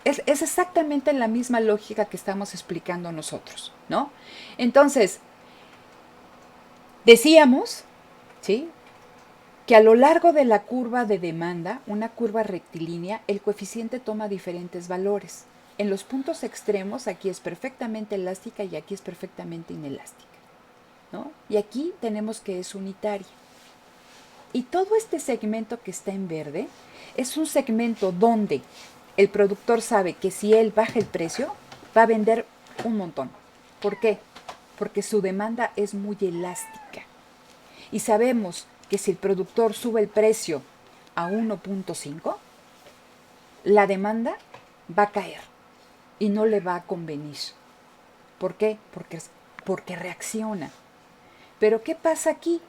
Es exactamente la misma lógica que estamos explicando nosotros, ¿no? Entonces, decíamos, ¿sí?, que a lo largo de la curva de demanda, una curva rectilínea, el coeficiente toma diferentes valores. En los puntos extremos, aquí es perfectamente elástica y aquí es perfectamente inelástica, ¿no? Y aquí tenemos que es unitaria. Y todo este segmento que está en verde es un segmento donde el productor sabe que si él baja el precio, va a vender un montón. ¿Por qué? Porque su demanda es muy elástica. Y sabemos que si el productor sube el precio a 1.5, la demanda va a caer y no le va a convenir. ¿Por qué? Porque reacciona. Pero ¿qué pasa aquí?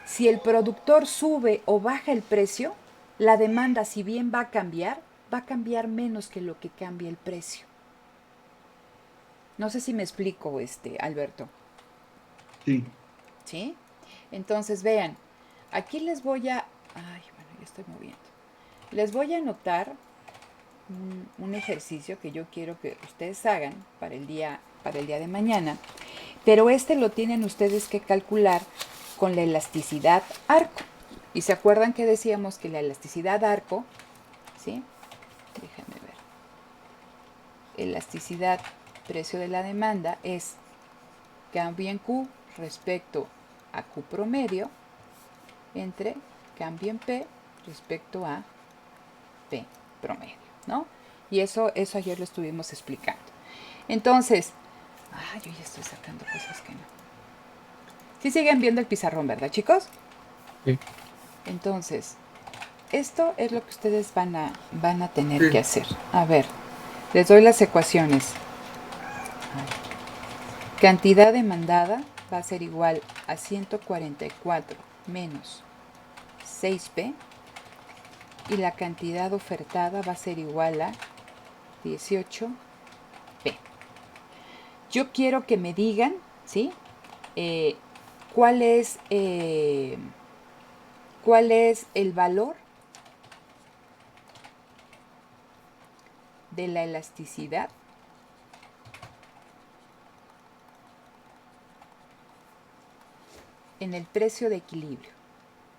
Si el productor sube o baja el precio, la demanda, si bien va a cambiar menos que lo que cambia el precio. No sé si me explico, Alberto. sí. ¿Sí? Entonces, vean, aquí les voy a... Ay, bueno, ya estoy moviendo. Les voy a anotar un ejercicio que yo quiero que ustedes hagan para el día de mañana. Pero lo tienen ustedes que calcular con la elasticidad arco. Y se acuerdan que decíamos que la elasticidad arco, ¿sí? Déjenme ver. Elasticidad precio de la demanda es cambio en Q respecto a Q promedio entre cambio en P respecto a P promedio, ¿no? Y eso ayer lo estuvimos explicando. Entonces, yo ya estoy sacando cosas que no. Sí siguen viendo el pizarrón, ¿verdad, chicos? Sí. Entonces, esto es lo que ustedes van a tener que hacer. A ver, les doy las ecuaciones. Cantidad demandada va a ser igual a 144 menos 6P y la cantidad ofertada va a ser igual a 18P. Yo quiero que me digan, ¿sí? ¿Cuál es el valor de la elasticidad en el precio de equilibrio?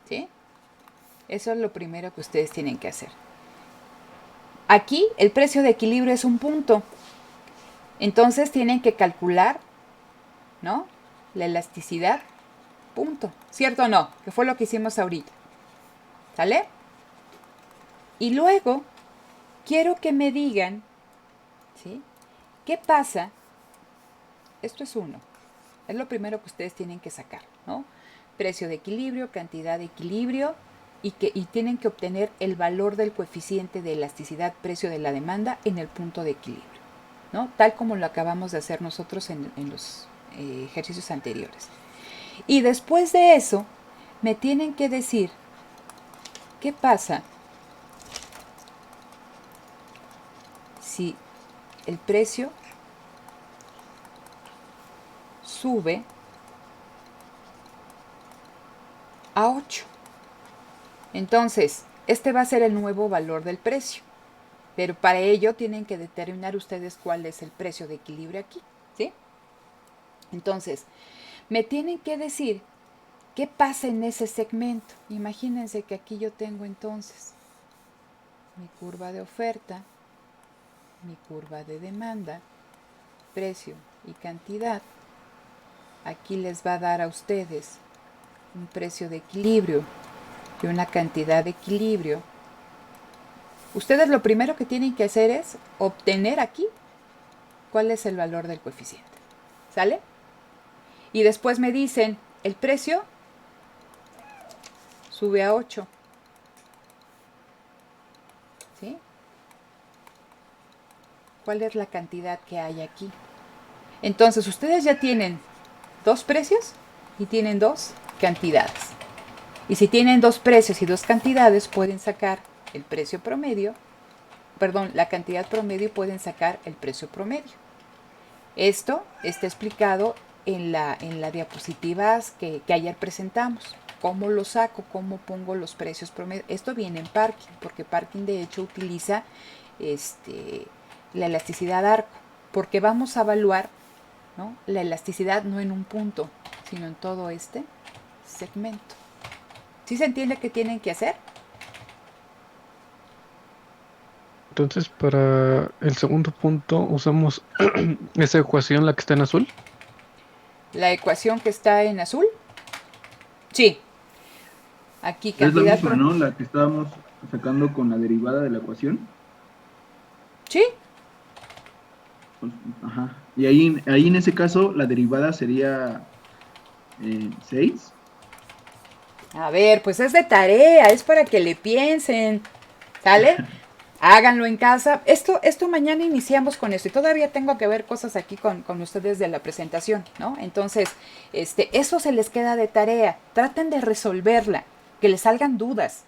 ¿Sí? Eso es lo primero que ustedes tienen que hacer. Aquí el precio de equilibrio es un punto. Entonces tienen que calcular, ¿no? La elasticidad, punto. ¿Cierto o no? Que fue lo que hicimos ahorita. ¿Sale? Y luego quiero que me digan, ¿sí? ¿Qué pasa? Esto es 1. Es lo primero que ustedes tienen que sacar, ¿no? Precio de equilibrio, cantidad de equilibrio y tienen que obtener el valor del coeficiente de elasticidad precio de la demanda en el punto de equilibrio, ¿no? Tal como lo acabamos de hacer nosotros en los ejercicios anteriores. Y después de eso, me tienen que decir qué pasa si el precio sube a 8. Entonces, este va a ser el nuevo valor del precio. Pero para ello tienen que determinar ustedes cuál es el precio de equilibrio aquí, ¿sí? Entonces, me tienen que decir qué pasa en ese segmento. Imagínense que aquí yo tengo entonces mi curva de oferta, mi curva de demanda, precio y cantidad. Aquí les va a dar a ustedes un precio de equilibrio y una cantidad de equilibrio. Ustedes lo primero que tienen que hacer es obtener aquí cuál es el valor del coeficiente. ¿Sale? Y después me dicen, el precio sube a 8. ¿Sí? ¿Cuál es la cantidad que hay aquí? Entonces, ustedes ya tienen 2 precios y tienen 2 cantidades. Y si tienen 2 precios y 2 cantidades, pueden sacar el precio promedio, la cantidad promedio y pueden sacar el precio promedio. Esto está explicado en la diapositivas que ayer presentamos. ¿Cómo lo saco? ¿Cómo pongo los precios promedio? Esto viene en Parking, porque Parking de hecho utiliza la elasticidad arco, porque vamos a evaluar, ¿no?, la elasticidad no en un punto, sino en todo este segmento. ¿Sí se entiende qué tienen que hacer? Entonces, para el segundo punto, usamos esa ecuación, la que está en azul. La ecuación que está en azul. Sí. Aquí Es la cantidad. misma, ¿no? La que estábamos sacando con la derivada de la ecuación. Sí. Ajá. Y ahí en ese caso la derivada sería 6. A ver, pues es de tarea, es para que le piensen. ¿Sale? Háganlo en casa. Esto mañana iniciamos con esto. Y todavía tengo que ver cosas aquí con ustedes de la presentación, ¿no? Entonces, eso se les queda de tarea. Traten de resolverla, que les salgan dudas,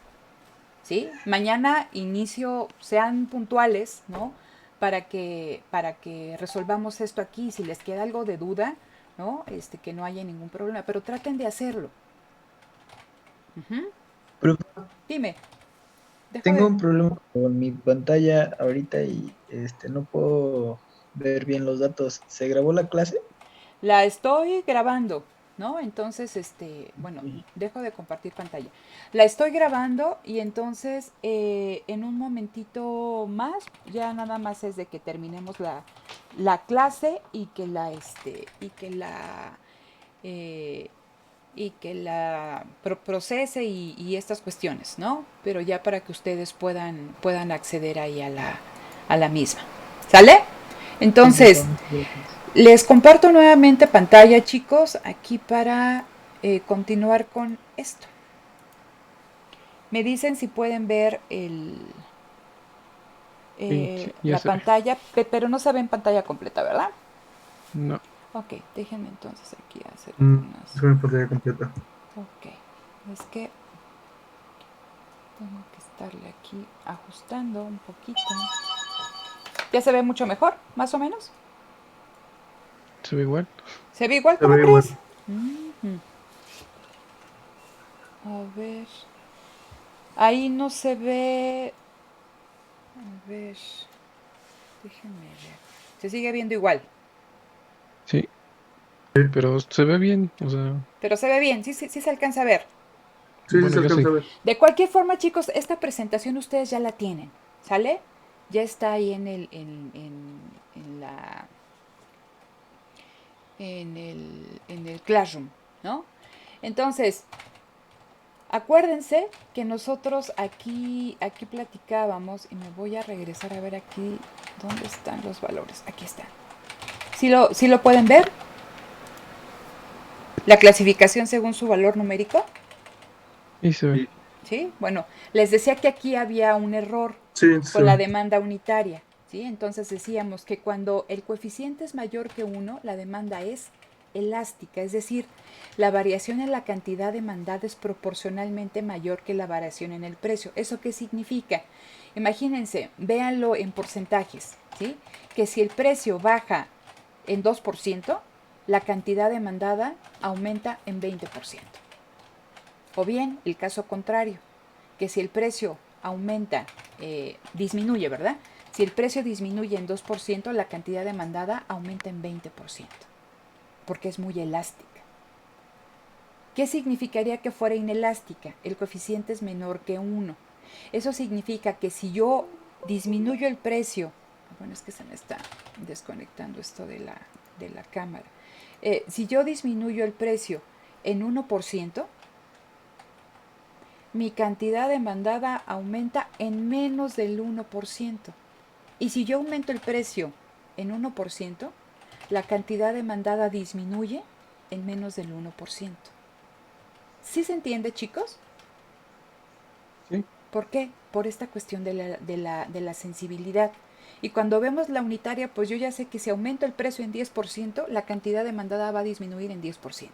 ¿sí? Mañana inicio, sean puntuales, ¿no? Para que resolvamos esto aquí. Si les queda algo de duda, ¿no? Que no haya ningún problema. Pero traten de hacerlo. Dime. Tengo un problema con mi pantalla ahorita y no puedo ver bien los datos. ¿Se grabó la clase? La estoy grabando. ¿no? Entonces, bueno, dejo de compartir pantalla. La estoy grabando y entonces en un momentito más, ya nada más es de que terminemos la clase y que la procese y estas cuestiones, ¿no? Pero ya para que ustedes puedan acceder ahí a la misma. ¿Sale? Entonces, les comparto nuevamente pantalla, chicos, aquí para continuar con esto. Me dicen si pueden ver Sí, la se ve. pantalla, pero no se ve en pantalla completa, ¿verdad? No. Ok, déjenme entonces aquí hacer Es una pantalla completa. Ok, es que tengo que estarle aquí ajustando un poquito. ¿Ya se ve mucho mejor, más o menos? ¿Se ve igual? ¿Se ve igual? Se ¿Cómo ve crees? igual. A ver. Ahí no se ve. A ver. Déjenme ver. Se sigue viendo igual. Sí. Pero se ve bien, o sea, Pero se ve bien, sí se alcanza a ver. Sí, bueno, se yo sí. alcanza a ver. De cualquier forma, chicos, esta presentación ustedes ya la tienen. ¿Sale? Ya está ahí en el Classroom, ¿no? Entonces, acuérdense que nosotros aquí platicábamos, y me voy a regresar a ver aquí, ¿dónde están los valores? Aquí están. ¿Sí lo pueden ver? La clasificación según su valor numérico. Y se ve. ¿Sí? Bueno, les decía que aquí había un error Sí, con la demanda unitaria. ¿Sí? Entonces decíamos que cuando el coeficiente es mayor que 1, la demanda es elástica, es decir, la variación en la cantidad demandada es proporcionalmente mayor que la variación en el precio. ¿Eso qué significa? Imagínense, véanlo en porcentajes, ¿sí? Que si el precio baja en 2%, la cantidad demandada aumenta en 20%. O bien, el caso contrario, que si el precio disminuye, ¿verdad? Si el precio disminuye en 2%, la cantidad demandada aumenta en 20%, porque es muy elástica. ¿Qué significaría que fuera inelástica? El coeficiente es menor que 1. Eso significa que si yo disminuyo el precio, bueno, es que se me está desconectando esto de la cámara. Si yo disminuyo el precio en 1%, mi cantidad demandada aumenta en menos del 1%. Y si yo aumento el precio en 1%, la cantidad demandada disminuye en menos del 1%. ¿Sí se entiende, chicos? Sí. ¿Por qué? Por esta cuestión de la sensibilidad. Y cuando vemos la unitaria, pues yo ya sé que si aumento el precio en 10%, la cantidad demandada va a disminuir en 10%.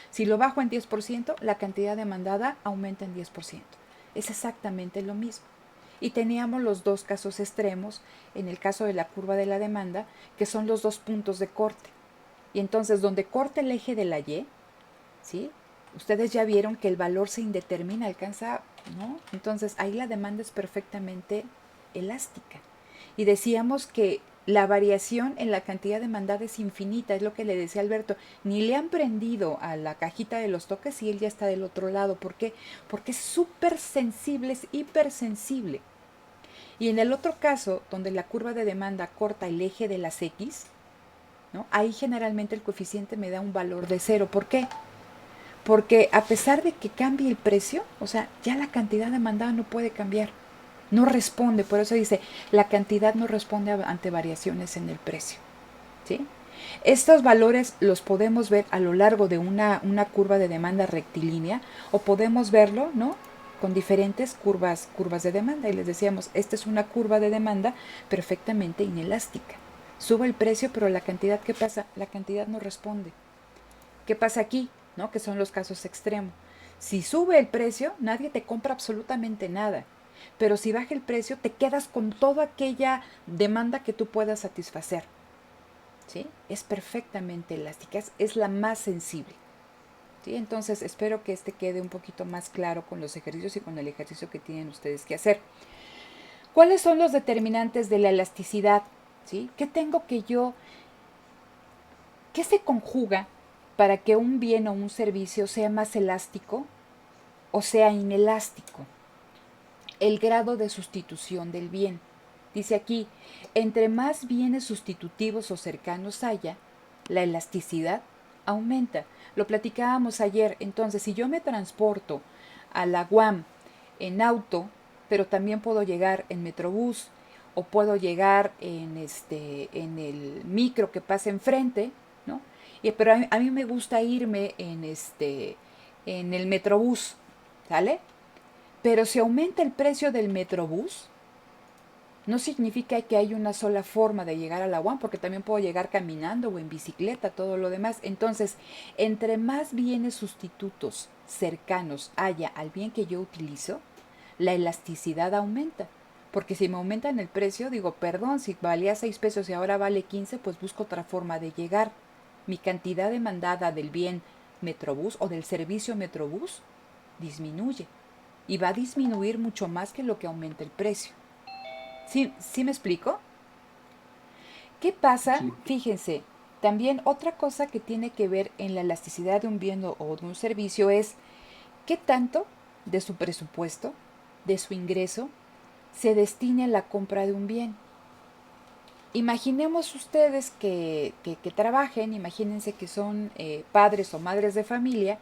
Si lo bajo en 10%, la cantidad demandada aumenta en 10%. Es exactamente lo mismo. Y teníamos los dos casos extremos en el caso de la curva de la demanda, que son los dos puntos de corte. Y entonces, donde corta el eje de la Y, ¿sí? Ustedes ya vieron que el valor se indetermina, alcanza, ¿no? Entonces, ahí la demanda es perfectamente elástica. Y decíamos que la variación en la cantidad demandada es infinita, es lo que le decía Alberto. Ni le han prendido a la cajita de los toques y él ya está del otro lado. ¿Por qué? Porque es súper sensible, es hipersensible. Y en el otro caso, donde la curva de demanda corta el eje de las X, ¿no? Ahí generalmente el coeficiente me da un valor de 0. ¿Por qué? Porque a pesar de que cambie el precio, o sea, ya la cantidad demandada no puede cambiar. No responde, por eso dice, la cantidad no responde ante variaciones en el precio. ¿Sí? Estos valores los podemos ver a lo largo de una curva de demanda rectilínea o podemos verlo, ¿no? Con diferentes curvas de demanda. Y les decíamos, esta es una curva de demanda perfectamente inelástica. Sube el precio, pero la cantidad, ¿qué pasa? La cantidad no responde. ¿Qué pasa aquí? ¿No? Que son los casos extremos. Si sube el precio, nadie te compra absolutamente nada. Pero si baja el precio, te quedas con toda aquella demanda que tú puedas satisfacer. ¿Sí? Es perfectamente elástica, es la más sensible. ¿Sí? Entonces, espero que quede un poquito más claro con los ejercicios y con el ejercicio que tienen ustedes que hacer. ¿Cuáles son los determinantes de la elasticidad? ¿Sí? ¿Qué tengo que yo? ¿Qué se conjuga para que un bien o un servicio sea más elástico o sea inelástico. El grado de sustitución del bien. Dice aquí, entre más bienes sustitutivos o cercanos haya, la elasticidad aumenta. Lo platicábamos ayer. Entonces, si yo me transporto a la UAM en auto, pero también puedo llegar en Metrobús o puedo llegar en el micro que pasa enfrente, ¿no? Pero a mí me gusta irme en el Metrobús, ¿sale? Pero si aumenta el precio del Metrobús, no significa que hay una sola forma de llegar a la UAM, porque también puedo llegar caminando o en bicicleta, todo lo demás. Entonces, entre más bienes sustitutos cercanos haya al bien que yo utilizo, la elasticidad aumenta. Porque si me aumentan el precio, digo, perdón, si valía 6 pesos y ahora vale 15, pues busco otra forma de llegar. Mi cantidad demandada del bien Metrobús o del servicio Metrobús disminuye. Y va a disminuir mucho más que lo que aumenta el precio. ¿Sí me explico? ¿Qué pasa? Sí. Fíjense, también otra cosa que tiene que ver en la elasticidad de un bien o de un servicio es qué tanto de su presupuesto, de su ingreso, se destine a la compra de un bien. Imaginemos ustedes que trabajen, imagínense que son padres o madres de familia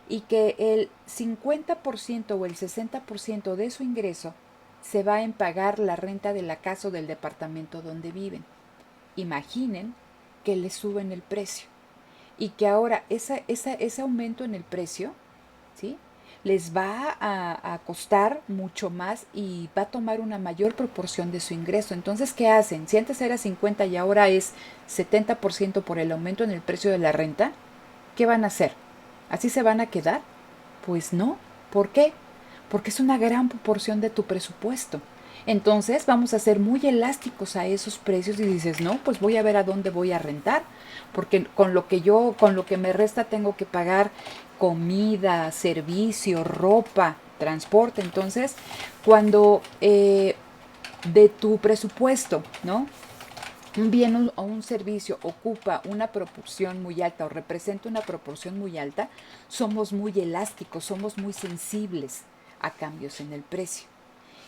y que el 50% o el 60% de su ingreso se va en pagar la renta de la casa o del departamento donde viven. Imaginen que le suben el precio y que ahora ese aumento en el precio, ¿sí?, les va a costar mucho más y va a tomar una mayor proporción de su ingreso. Entonces, ¿qué hacen? Si antes era 50 y ahora es 70% por el aumento en el precio de la renta, ¿qué van a hacer? ¿Así se van a quedar? Pues no. ¿Por qué? Porque es una gran proporción de tu presupuesto. Entonces vamos a ser muy elásticos a esos precios y dices, no, pues voy a ver a dónde voy a rentar, porque con lo que me resta tengo que pagar comida, servicio, ropa, transporte. Entonces, cuando de tu presupuesto, ¿no?, un bien o un servicio ocupa una proporción muy alta o representa una proporción muy alta, somos muy elásticos, somos muy sensibles a cambios en el precio.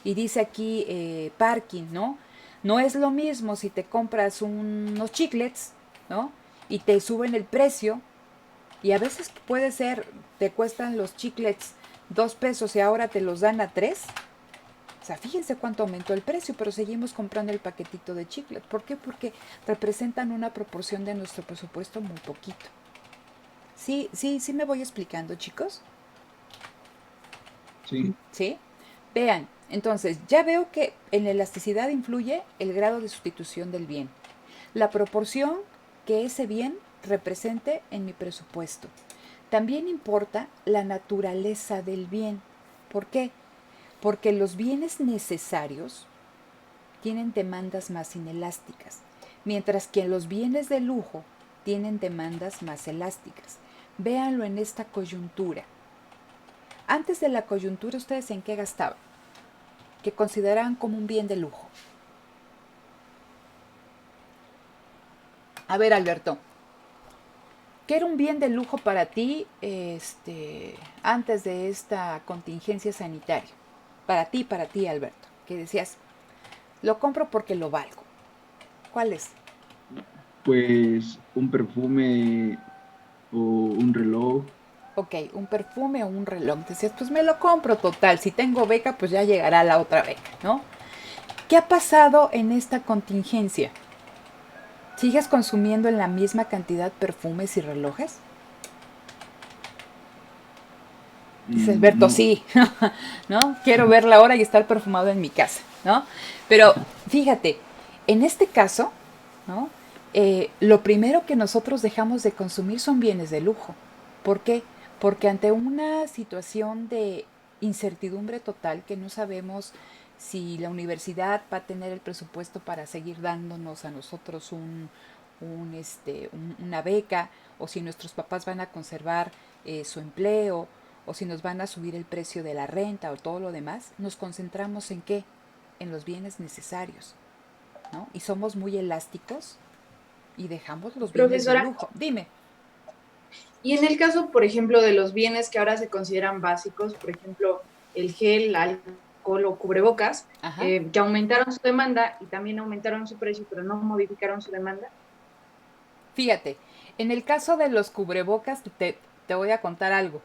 Y dice aquí Parkin, ¿no? No es lo mismo si te compras unos chiclets, ¿no?, y te suben el precio, y a veces puede ser, te cuestan los chiclets 2 pesos y ahora te los dan a 3. O sea, fíjense cuánto aumentó el precio, pero seguimos comprando el paquetito de chicles. ¿Por qué? Porque representan una proporción de nuestro presupuesto muy poquito. Sí me voy explicando, chicos. Sí. ¿Sí? Vean, entonces, ya veo que en la elasticidad influye el grado de sustitución del bien, la proporción que ese bien represente en mi presupuesto. También importa la naturaleza del bien. ¿Por qué? Porque los bienes necesarios tienen demandas más inelásticas, mientras que los bienes de lujo tienen demandas más elásticas. Véanlo en esta coyuntura. Antes de la coyuntura, ¿ustedes en qué gastaban? Que consideraban como un bien de lujo. A ver, Alberto, ¿qué era un bien de lujo para ti antes de esta contingencia sanitaria? Para ti, Alberto, que decías, lo compro porque lo valgo. ¿Cuál es? Pues un perfume o un reloj. Ok, un perfume o un reloj. Decías, pues me lo compro, total. Si tengo beca, pues ya llegará la otra beca, ¿no? ¿Qué ha pasado en esta contingencia? ¿Sigues consumiendo en la misma cantidad perfumes y relojes? Dice Alberto, No. sí, ¿no? Quiero ver la hora y estar perfumado en mi casa, ¿no? Pero fíjate, en este caso, ¿no?, lo primero que nosotros dejamos de consumir son bienes de lujo. ¿Por qué? Porque ante una situación de incertidumbre total, que no sabemos si la universidad va a tener el presupuesto para seguir dándonos a nosotros una beca, o si nuestros papás van a conservar su empleo, o si nos van a subir el precio de la renta o todo lo demás, nos concentramos en ¿qué? En los bienes necesarios, ¿no? Y somos muy elásticos y dejamos los bienes de Profesora, lujo. Dime. Y en el caso, por ejemplo, de los bienes que ahora se consideran básicos, por ejemplo, el gel, alcohol o cubrebocas, que aumentaron su demanda y también aumentaron su precio, pero no modificaron su demanda. Fíjate, en el caso de los cubrebocas, te voy a contar algo.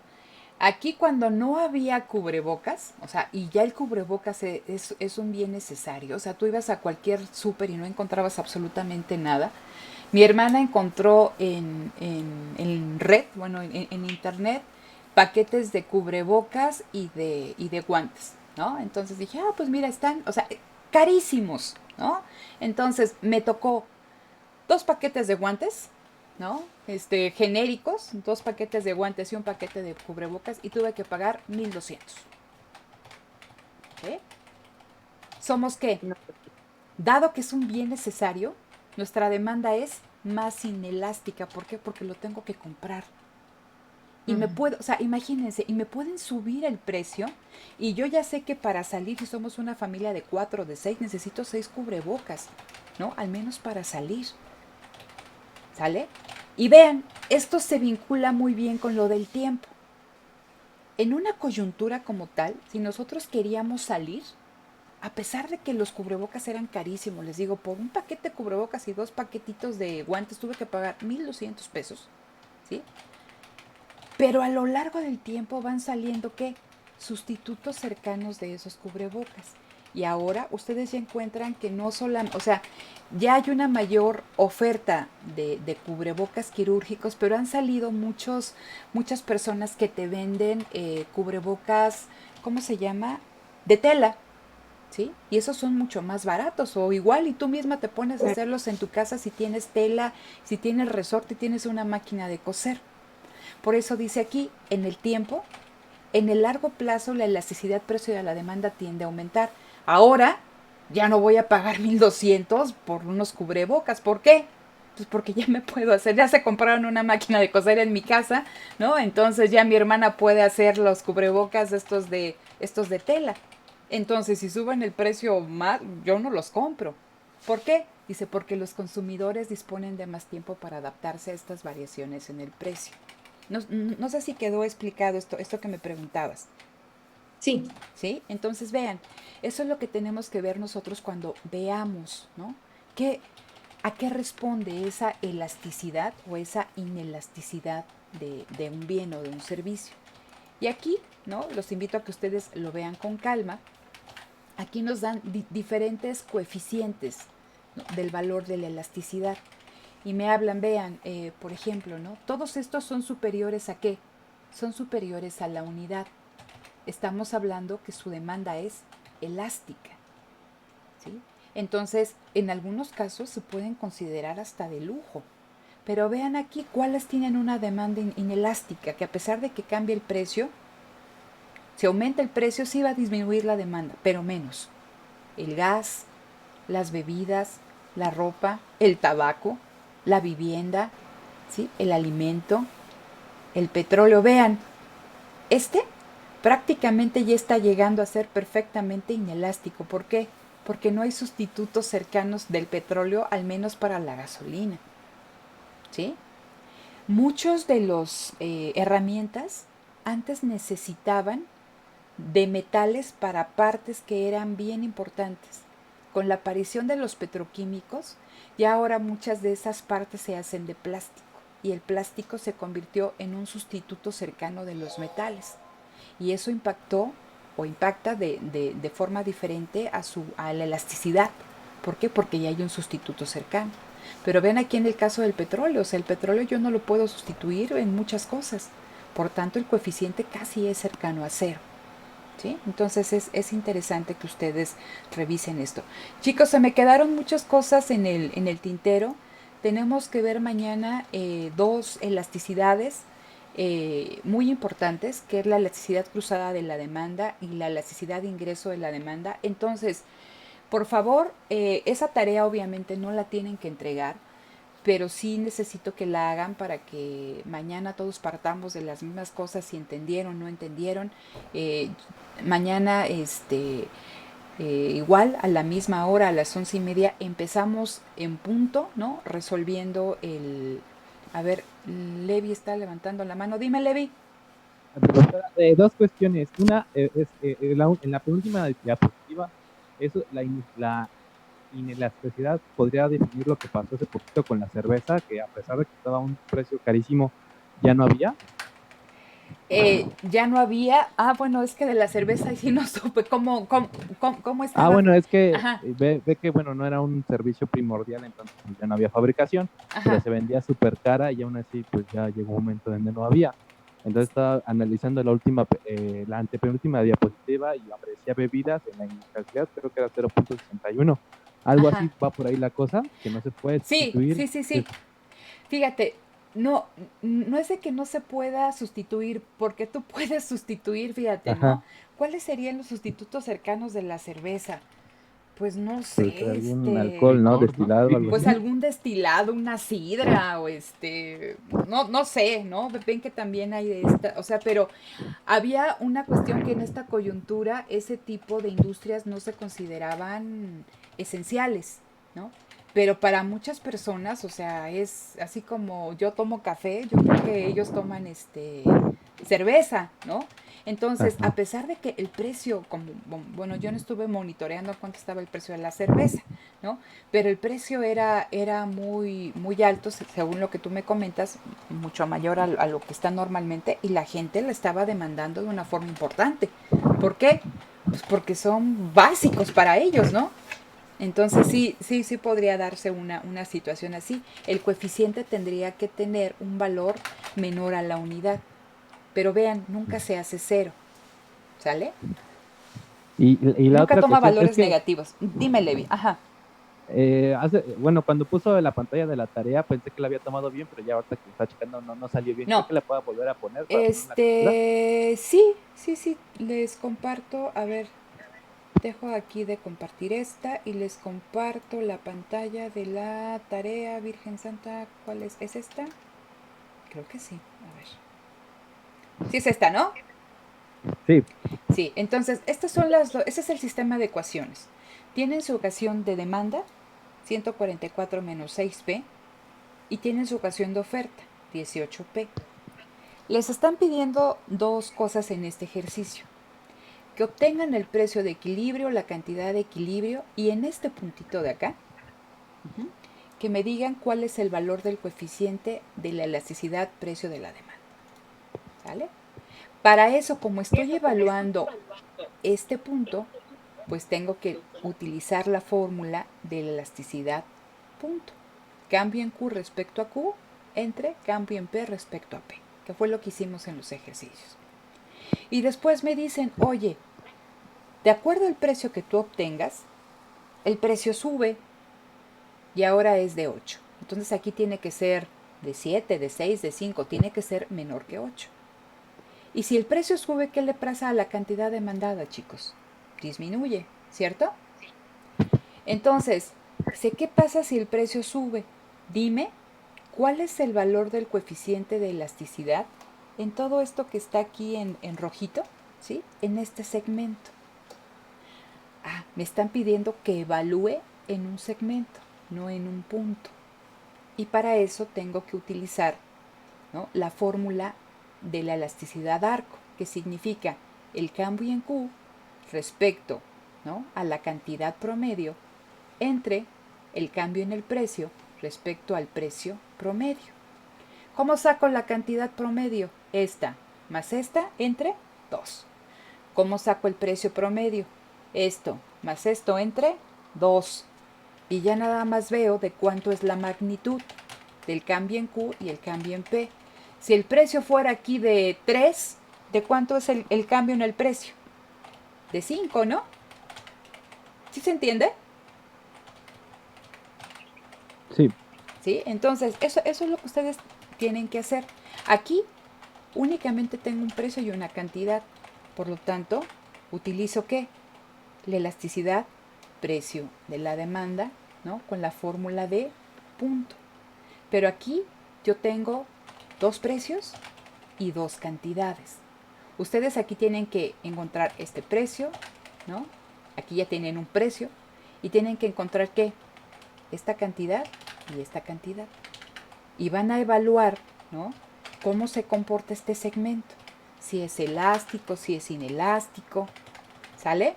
Aquí cuando no había cubrebocas, o sea, y ya el cubrebocas es un bien necesario, o sea, tú ibas a cualquier súper y no encontrabas absolutamente nada. Mi hermana encontró en red, bueno, en internet, paquetes de cubrebocas y de guantes, ¿no? Entonces dije, pues mira, están, o sea, carísimos, ¿no? Entonces me tocó 2 paquetes de guantes, ¿no? Genéricos, 2 paquetes de guantes y un paquete de cubrebocas y tuve que pagar 1,200. ¿Ok? ¿Somos qué? Dado que es un bien necesario, nuestra demanda es más inelástica. ¿Por qué? Porque lo tengo que comprar. Y me puedo, o sea, imagínense, y me pueden subir el precio. Y yo ya sé que para salir, si somos una familia de 4 o de 6, necesito 6 cubrebocas, ¿no? Al menos para salir. ¿Sale? Y vean, esto se vincula muy bien con lo del tiempo. En una coyuntura como tal, si nosotros queríamos salir, a pesar de que los cubrebocas eran carísimos, les digo, por un paquete de cubrebocas y 2 paquetitos de guantes tuve que pagar 1,200 pesos, ¿sí? Pero a lo largo del tiempo van saliendo, ¿qué? Sustitutos cercanos de esos cubrebocas. Y ahora ustedes ya encuentran que no solamente, o sea, ya hay una mayor oferta de cubrebocas quirúrgicos, pero han salido muchas personas que te venden cubrebocas, ¿cómo se llama? De tela, ¿sí? Y esos son mucho más baratos, o igual y tú misma te pones a hacerlos en tu casa si tienes tela, si tienes resorte y tienes una máquina de coser. Por eso dice aquí, en el tiempo, en el largo plazo la elasticidad precio de la demanda tiende a aumentar. Ahora ya no voy a pagar 1,200 por unos cubrebocas. ¿Por qué? Pues porque ya me puedo hacer, ya se compraron una máquina de coser en mi casa, ¿no? Entonces ya mi hermana puede hacer los cubrebocas estos de tela. Entonces si suben el precio más, yo no los compro. ¿Por qué? Dice, porque los consumidores disponen de más tiempo para adaptarse a estas variaciones en el precio. No sé si quedó explicado esto que me preguntabas. Sí. ¿Sí? Entonces vean, eso es lo que tenemos que ver nosotros cuando veamos, ¿no? ¿A qué responde esa elasticidad o esa inelasticidad de un bien o de un servicio? Y aquí, ¿no? Los invito a que ustedes lo vean con calma. Aquí nos dan diferentes coeficientes, ¿no? Del valor de la elasticidad. Y me hablan, vean, por ejemplo, ¿no? Todos estos son superiores ¿a qué? Son superiores a la unidad. Estamos hablando que su demanda es elástica, ¿sí? Entonces, en algunos casos se pueden considerar hasta de lujo. Pero vean aquí cuáles tienen una demanda inelástica, que a pesar de que cambie el precio, si aumenta el precio sí va a disminuir la demanda, pero menos. El gas, las bebidas, la ropa, el tabaco, la vivienda, ¿sí? El alimento, el petróleo. Vean, prácticamente ya está llegando a ser perfectamente inelástico. ¿Por qué? Porque no hay sustitutos cercanos del petróleo, al menos para la gasolina, ¿sí? Muchos de los herramientas antes necesitaban de metales para partes que eran bien importantes. Con la aparición de los petroquímicos, ya ahora muchas de esas partes se hacen de plástico y el plástico se convirtió en un sustituto cercano de los metales. Y eso impactó o impacta de forma diferente a la elasticidad. ¿Por qué? Porque ya hay un sustituto cercano. Pero ven aquí en el caso del petróleo, o sea, el petróleo yo no lo puedo sustituir en muchas cosas. Por tanto, el coeficiente casi es cercano a cero. ¿Sí? Entonces es interesante que ustedes revisen esto. Chicos, se me quedaron muchas cosas en el tintero. Tenemos que ver mañana 2 elasticidades muy importantes, que es la elasticidad cruzada de la demanda y la elasticidad de ingreso de la demanda. Entonces, por favor, esa tarea obviamente no la tienen que entregar, pero sí necesito que la hagan para que mañana todos partamos de las mismas cosas, si entendieron, no entendieron. Mañana, igual a la misma hora, a las 11:30, empezamos en punto, ¿no? Resolviendo A ver, Levi está levantando la mano. Dime, Levi. Profesora, dos cuestiones. Una, en la penúltima diapositiva, eso, la inelasticidad podría definir lo que pasó hace poquito con la cerveza, que a pesar de que estaba a un precio carísimo, ya no había. Ya no había. Ah, bueno, es que de la cerveza sí no supe cómo estaba. Bueno, es que Ajá, ve que, bueno, no era un servicio primordial, entonces pues, ya no había fabricación, pero ajá. se vendía súper cara y aún así, pues ya llegó un momento donde no había. Entonces estaba analizando la antepenúltima diapositiva y aparecía bebidas en la inestabilidad, creo que era 0.61. Algo así Ajá. va por ahí la cosa, que no se puede Sí, sustituir. sí, sí, sí. Fíjate, no, no es de que no se pueda sustituir, porque tú puedes sustituir, fíjate, ¿no? Ajá, ¿Cuáles serían los sustitutos cercanos de la cerveza? Pues no pues sé, algún alcohol, ¿no? Licor, ¿no? Destilado, algo pues así. algún destilado, una sidra o no sé, ¿no? Ven que también hay de esta, o sea, pero había una cuestión que en esta coyuntura ese tipo de industrias no se consideraban esenciales, ¿no? Pero para muchas personas, o sea, es así como yo tomo café, yo creo que ellos toman cerveza, ¿no? Entonces, a Ajá. pesar de que el precio, como, bueno, yo no estuve monitoreando cuánto estaba el precio de la cerveza, ¿no? Pero el precio era muy, muy alto, según lo que tú me comentas, mucho mayor a lo que está normalmente, y la gente la estaba demandando de una forma importante. ¿Por qué? Pues porque son básicos para ellos, ¿no? Entonces sí podría darse una situación así. El coeficiente tendría que tener un valor menor a la unidad. Pero vean, nunca se hace cero, ¿sale? Y la Nunca otra toma cuestión es valores que negativos. Dime, Levi. Ajá. bueno, cuando puso la pantalla de la tarea pensé que la había tomado bien, pero ya ahorita que está checando no salió bien. ¿Cree No. que la pueda volver a poner para poner una captura? Sí. Les comparto. A ver, dejo aquí de compartir esta y les comparto la pantalla de la tarea Virgen Santa. ¿Cuál es? ¿Es esta? Creo que sí. A ver. Sí es esta, ¿no? Sí, Sí, entonces, ese es el sistema de ecuaciones. Tienen su ecuación de demanda, 144 menos 6P, y tienen su ecuación de oferta, 18P. Les están pidiendo dos cosas en este ejercicio. Que obtengan el precio de equilibrio, la cantidad de equilibrio, y en este puntito de acá, que me digan cuál es el valor del coeficiente de la elasticidad precio de la demanda. ¿Vale? Para eso, como estoy evaluando este punto, pues tengo que utilizar la fórmula de la elasticidad punto. Cambio en Q respecto a Q entre cambio en P respecto a P, que fue lo que hicimos en los ejercicios. Y después me dicen, oye, de acuerdo al precio que tú obtengas, el precio sube y ahora es de 8. Entonces aquí tiene que ser de 7, de 6, de 5, tiene que ser menor que 8. Y si el precio sube, ¿qué le pasa a la cantidad demandada, chicos? Disminuye, ¿cierto? Entonces, ¿qué pasa si el precio sube? Dime, ¿cuál es el valor del coeficiente de elasticidad en todo esto que está aquí en rojito? ¿Sí? En este segmento. Me están pidiendo que evalúe en un segmento, no en un punto. Y para eso tengo que utilizar, ¿no?, la fórmula de la elasticidad arco, que significa el cambio en Q respecto, ¿no?, a la cantidad promedio entre el cambio en el precio respecto al precio promedio. ¿Cómo saco la cantidad promedio? Esta más esta entre 2. ¿Cómo saco el precio promedio? Esto más esto entre 2. Y ya nada más veo de cuánto es la magnitud del cambio en Q y el cambio en P. Si el precio fuera aquí de 3, ¿de cuánto es el cambio en el precio? De 5, ¿no? ¿Sí se entiende? sí. ¿Sí? Entonces, eso es lo que ustedes tienen que hacer. Aquí únicamente tengo un precio y una cantidad. Por lo tanto, utilizo ¿qué? La elasticidad, precio de la demanda, ¿no?, con la fórmula de punto. Pero aquí yo tengo dos precios y dos cantidades. Ustedes aquí tienen que encontrar este precio, ¿no? Aquí ya tienen un precio y tienen que encontrar ¿qué? Esta cantidad y esta cantidad. y van a evaluar, ¿no?, cómo se comporta este segmento, si es elástico, si es inelástico, ¿sale?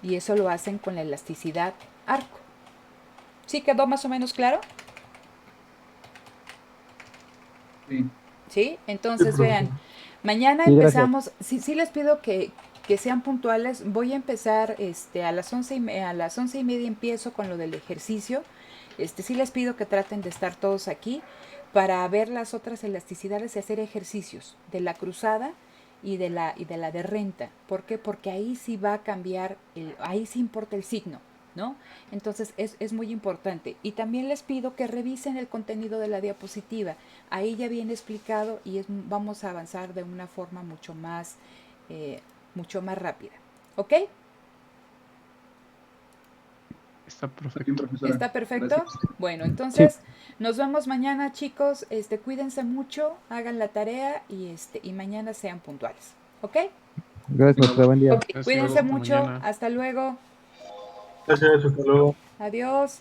Y eso lo hacen con la elasticidad arco. ¿Sí quedó más o menos claro? Sí. ¿Sí? Entonces, Sí, vean, mañana Sí, gracias. empezamos, sí les pido que sean puntuales. Voy a empezar a las 11:30 empiezo con lo del ejercicio. Sí les pido que traten de estar todos aquí para ver las otras elasticidades y hacer ejercicios de la cruzada y de la de renta. ¿Por qué? Porque ahí sí va a cambiar, ahí sí importa el signo, ¿no? Entonces es muy importante. Y también les pido que revisen el contenido de la diapositiva. Ahí ya viene explicado y vamos a avanzar de una forma mucho más rápida. ¿Ok? Está Está bien, perfecto. profesora. ¿Está perfecto? Gracias. Bueno, entonces nos vemos mañana, chicos. Cuídense mucho, hagan la tarea y mañana sean puntuales. ¿Ok? Gracias, maestra. Buen día. Ok. Gracias, Cuídense hasta mucho. mañana. Hasta luego. Gracias, hasta luego. Adiós.